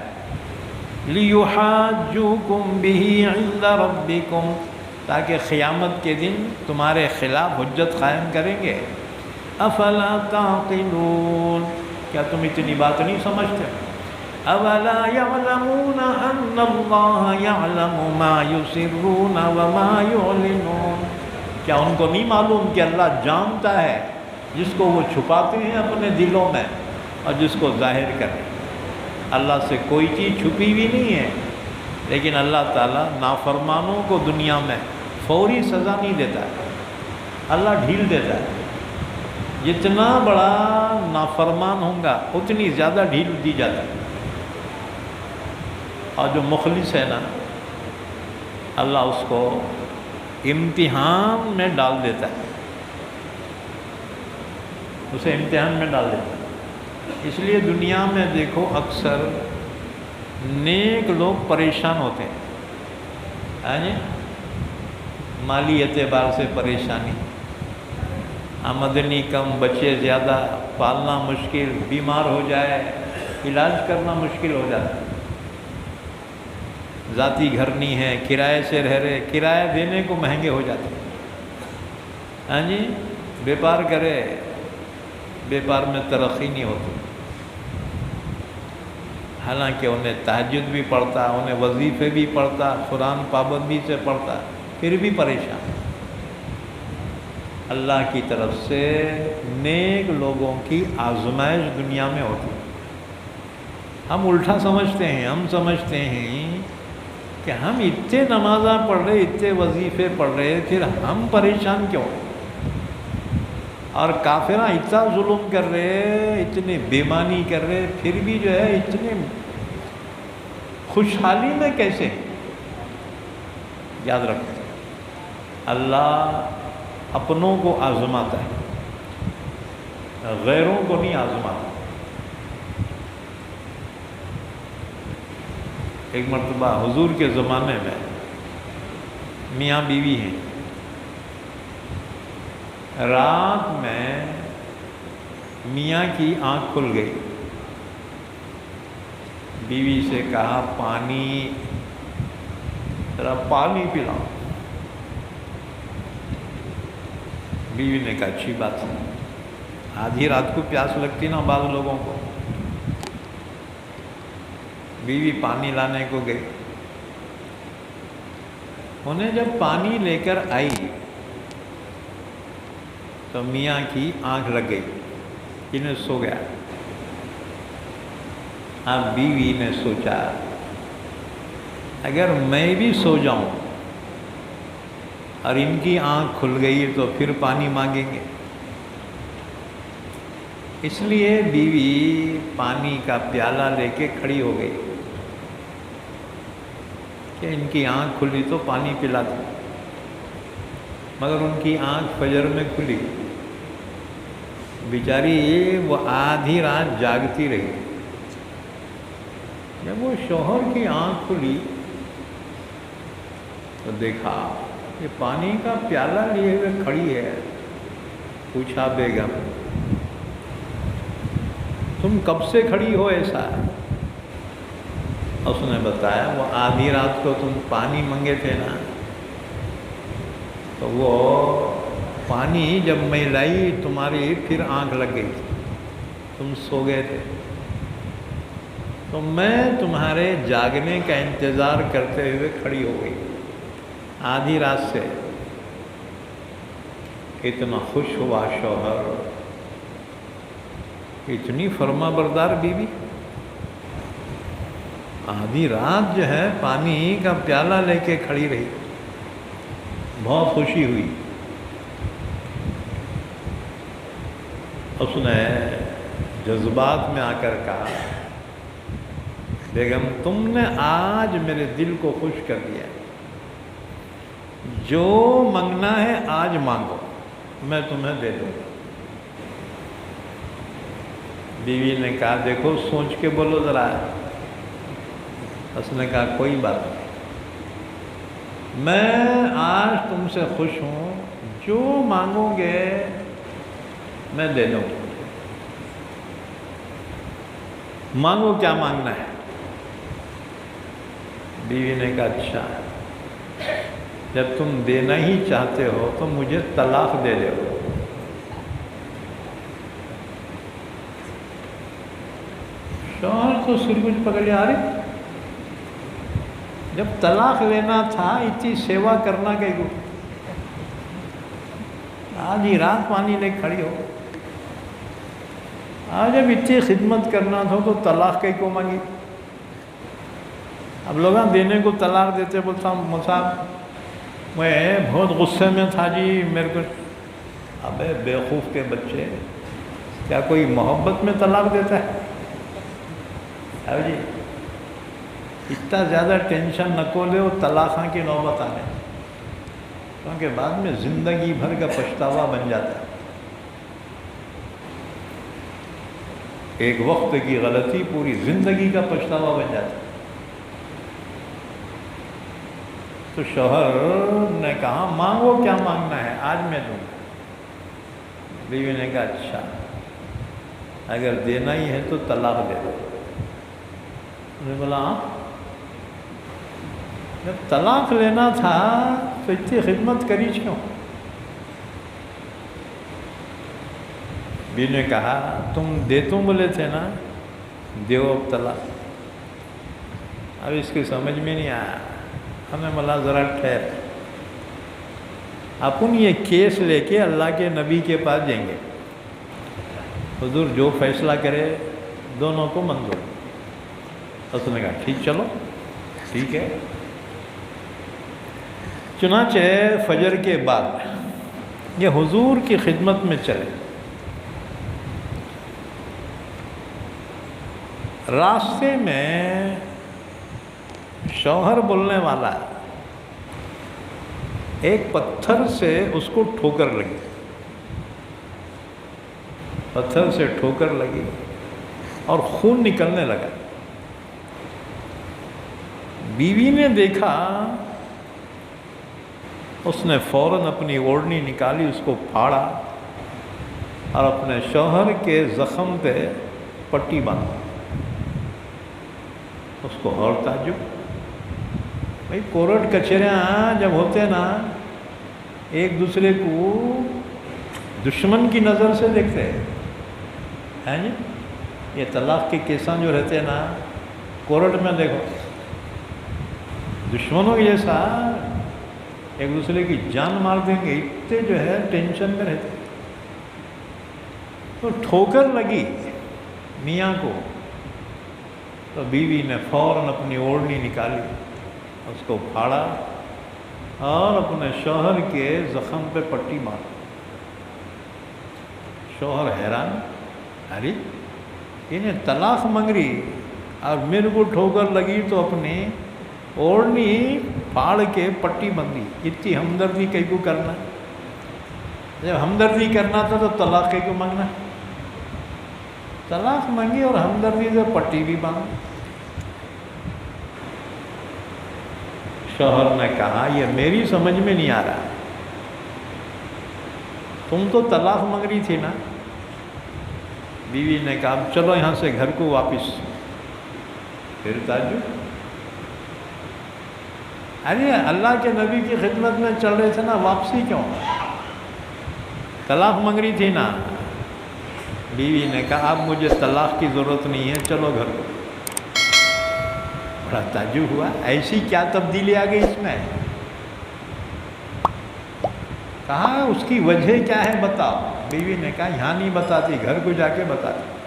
لیحاجوکم بہ عند ربکم، تاکہ قیامت کے دن تمہارے خلاف حجت قائم کریں گے۔ افلا تعقلون، کیا تم اتنی بات نہیں سمجھتے؟ اولا یعلمون ان اللہ یعلم ما یسرون وما یعلنون، کیا ان کو نہیں معلوم کہ اللہ جانتا ہے جس کو وہ چھپاتے ہیں اپنے دلوں میں اور جس کو ظاہر کریں؟ اللہ سے کوئی چیز چھپی بھی نہیں ہے، لیکن اللہ تعالیٰ نافرمانوں کو دنیا میں فوری سزا نہیں دیتا ہے، اللہ ڈھیل دیتا ہے۔ جتنا بڑا نافرمان ہوگا اتنی زیادہ ڈھیل دی جاتی ہے، اور جو مخلص ہے نا اللہ اس کو امتحان میں ڈال دیتا ہے، اسے امتحان میں ڈال دیتا ہے۔ اس لیے دنیا میں دیکھو اکثر نیک لوگ پریشان ہوتے ہیں، ہاں جی، مالی اعتبار سے پریشانی، آمدنی کم، بچے زیادہ، پالنا مشکل، بیمار ہو جائے علاج کرنا مشکل ہو جاتا ہے، ذاتی گھر نہیں ہے، کرائے سے رہ رہے، کرایہ دینے کو مہنگے ہو جاتے ہیں، ہاں جی، بیپار کرے، بیپار میں ترقی نہیں ہوتی، حالانکہ انہیں تہجد بھی پڑھتا، انہیں وظیفے بھی پڑھتا، قرآن پابندی سے پڑھتا، پھر بھی پریشان۔ اللہ کی طرف سے نیک لوگوں کی آزمائش دنیا میں ہوتی ہے۔ ہم الٹا سمجھتے ہیں، ہم سمجھتے ہیں کہ ہم اتنے نمازاں پڑھ رہے، اتنے وظیفے پڑھ رہے، پھر ہم پریشان کیوں؟ اور کافراں اتنا ظلم کر رہے، اتنے بےمانی کر رہے، پھر بھی جو ہے اتنے خوشحالی میں کیسے؟ یاد رکھیں اللہ اپنوں کو آزماتا ہے، غیروں کو نہیں آزماتا۔ ایک مرتبہ حضور کے زمانے میں میاں بیوی ہیں، رات میں میاں کی آنکھ کھل گئی، بیوی سے کہا پانی، ذرا پانی پلاؤ۔ بیوی نے کہا اچھی بات ہے، آدھی رات کو پیاس لگتی نا بعض لوگوں کو۔ بیوی پانی لانے کو گئی، انہیں جب پانی لے کر آئی تو میاں کی آنکھ لگ گئی، انہیں سو گیا۔ اب بیوی نے سوچا اگر میں بھی سو جاؤں اور ان کی آنکھ کھل گئی تو پھر پانی مانگیں گے، اس لیے بیوی پانی کا پیالہ لے کے کھڑی ہو گئی کہ ان کی آنکھ کھلی تو پانی پلا دوں، مگر ان کی آنکھ فجر میں کھلی، بیچاری وہ آدھی رات جاگتی رہی۔ جب وہ شوہر کی آنکھ کھلی تو دیکھا کہ پانی کا پیالہ لیے ہوئے کھڑی ہے۔ پوچھا بیگم تم کب سے کھڑی ہو ایسا؟ اس نے بتایا وہ آدھی رات کو تم پانی منگے تھے نا، تو وہ پانی جب میں لائی تمہاری پھر آنکھ لگ گئی، تم سو گئے تھے، تو میں تمہارے جاگنے کا انتظار کرتے ہوئے کھڑی ہو گئی آدھی رات سے۔ اتنا خوش ہوا شوہر، اتنی فرما بردار بیوی، آدھی رات جو ہے پانی کا پیالہ لے کے کھڑی رہی، بہت خوشی ہوئی۔ اس نے جذبات میں آ کر کہا بیگم تم نے آج میرے دل کو خوش کر دیا، جو مانگنا ہے آج مانگو، میں تمہیں دے دوں گا۔ بیوی نے کہا دیکھو سوچ کے بولو ذرا۔ اس نے کہا کوئی بات نہیں، میں آج تم سے خوش ہوں، جو مانگو گے میں دے دوں گا، مانگو کیا مانگنا ہے؟ بیوی نے کہا اچھا جب تم دینا ہی چاہتے ہو تو مجھے طلاق دے دو۔ شوہر تو سر کچھ پکڑ لیا، ارے جب طلاق لینا تھا اتنی سیوا کرنا کہیں کو، آج ہی رات پانی لے کھڑی ہو، آج جب اتنی خدمت کرنا تھا تو طلاق کہیں کو مانگی؟ اب لوگ دینے کو طلاق دیتے، بولتا صاحب میں بہت غصے میں تھا جی میرے کو۔ ابے بیوقوف کے بچے، کیا کوئی محبت میں طلاق دیتا ہے؟ اب جی اتنا زیادہ ٹینشن نہ کو لے وہ طلاقاں کی نوبت آنے، کیونکہ بعد میں زندگی بھر کا پچھتاوا بن جاتا ہے۔ ایک وقت کی غلطی پوری زندگی کا پچھتاوا بن جاتا ہے۔ تو شوہر نے کہا مانگو کیا مانگنا ہے آج میں دوں گا۔ بیوی نے کہا اچھا اگر دینا ہی ہے تو طلاق دے دو۔ انہوں نے بولا جب طلاق لینا تھا تو اتنی خدمت کری کیوں؟ بیوی نے کہا تم دیتوں بولے تھے نا، دیو اب طلاق۔ اب اس کی سمجھ میں نہیں آیا، ہمیں بولا ذرا ٹھہر، اپن یہ کیس لے کے اللہ کے نبی کے پاس جائیں گے، حضور جو فیصلہ کرے دونوں کو منظور۔ اس نے کہا ٹھیک چلو ٹھیک ہے۔ چنانچہ فجر کے بعد یہ حضور کی خدمت میں چلے، راستے میں شوہر بولنے والا ایک پتھر سے اس کو ٹھوکر لگی، پتھر سے ٹھوکر لگی اور خون نکلنے لگا۔ بیوی نے دیکھا، اس نے فوراً اپنی اوڑھنی نکالی، اس کو پھاڑا اور اپنے شوہر کے زخم پہ پٹی باندھا۔ اس کو اور تعجب، بھائی کورٹ کچہریاں جب ہوتے نا ایک دوسرے کو دشمن کی نظر سے دیکھتے ہیں جی۔ یہ طلاق کے کیساں جو رہتے ہیں نا کورٹ میں دیکھو، دشمنوں کے جیسا ایک دوسرے کی جان مار دیں گے، اتنے جو ہے ٹینشن میں رہتے۔ تو ٹھوکر لگی میاں کو، تو بیوی نے فوراً اپنی اوڑھنی نکالی، اس کو پھاڑا اور اپنے شوہر کے زخم پہ پٹی مار۔ شوہر حیران، ارے انہیں طلاق مانگ رہی اور میرے کو ٹھوکر لگی تو اپنی اوڑھنی پھاڑ کے پٹی بندھی، اتنی ہمدردی کئی کو کرنا؟ جب ہمدردی کرنا تھا تو طلاق کئی کو مانگنا؟ طلاق مانگی اور ہمدردی سے پٹی بھی باندھی۔ شوہر نے کہا یہ میری سمجھ میں نہیں آ رہا، تم تو طلاق مانگ رہی تھی نا؟ بیوی نے کہا اب چلو یہاں سے گھر کو واپس۔ پھر تعجب، ارے اللہ کے نبی کی خدمت میں چل رہے تھے نا، واپسی کیوں؟ طلاق مانگ رہی تھی نا؟ بیوی نے کہا اب مجھے طلاق کی ضرورت نہیں ہے، چلو گھر کو۔ بڑا تعجب ہوا، ایسی کیا تبدیلی آ گئی اس میں؟ کہا اس کی وجہ کیا ہے بتاؤ؟ بیوی نے کہا یہاں نہیں بتاتی، گھر کو جا کے بتاتی۔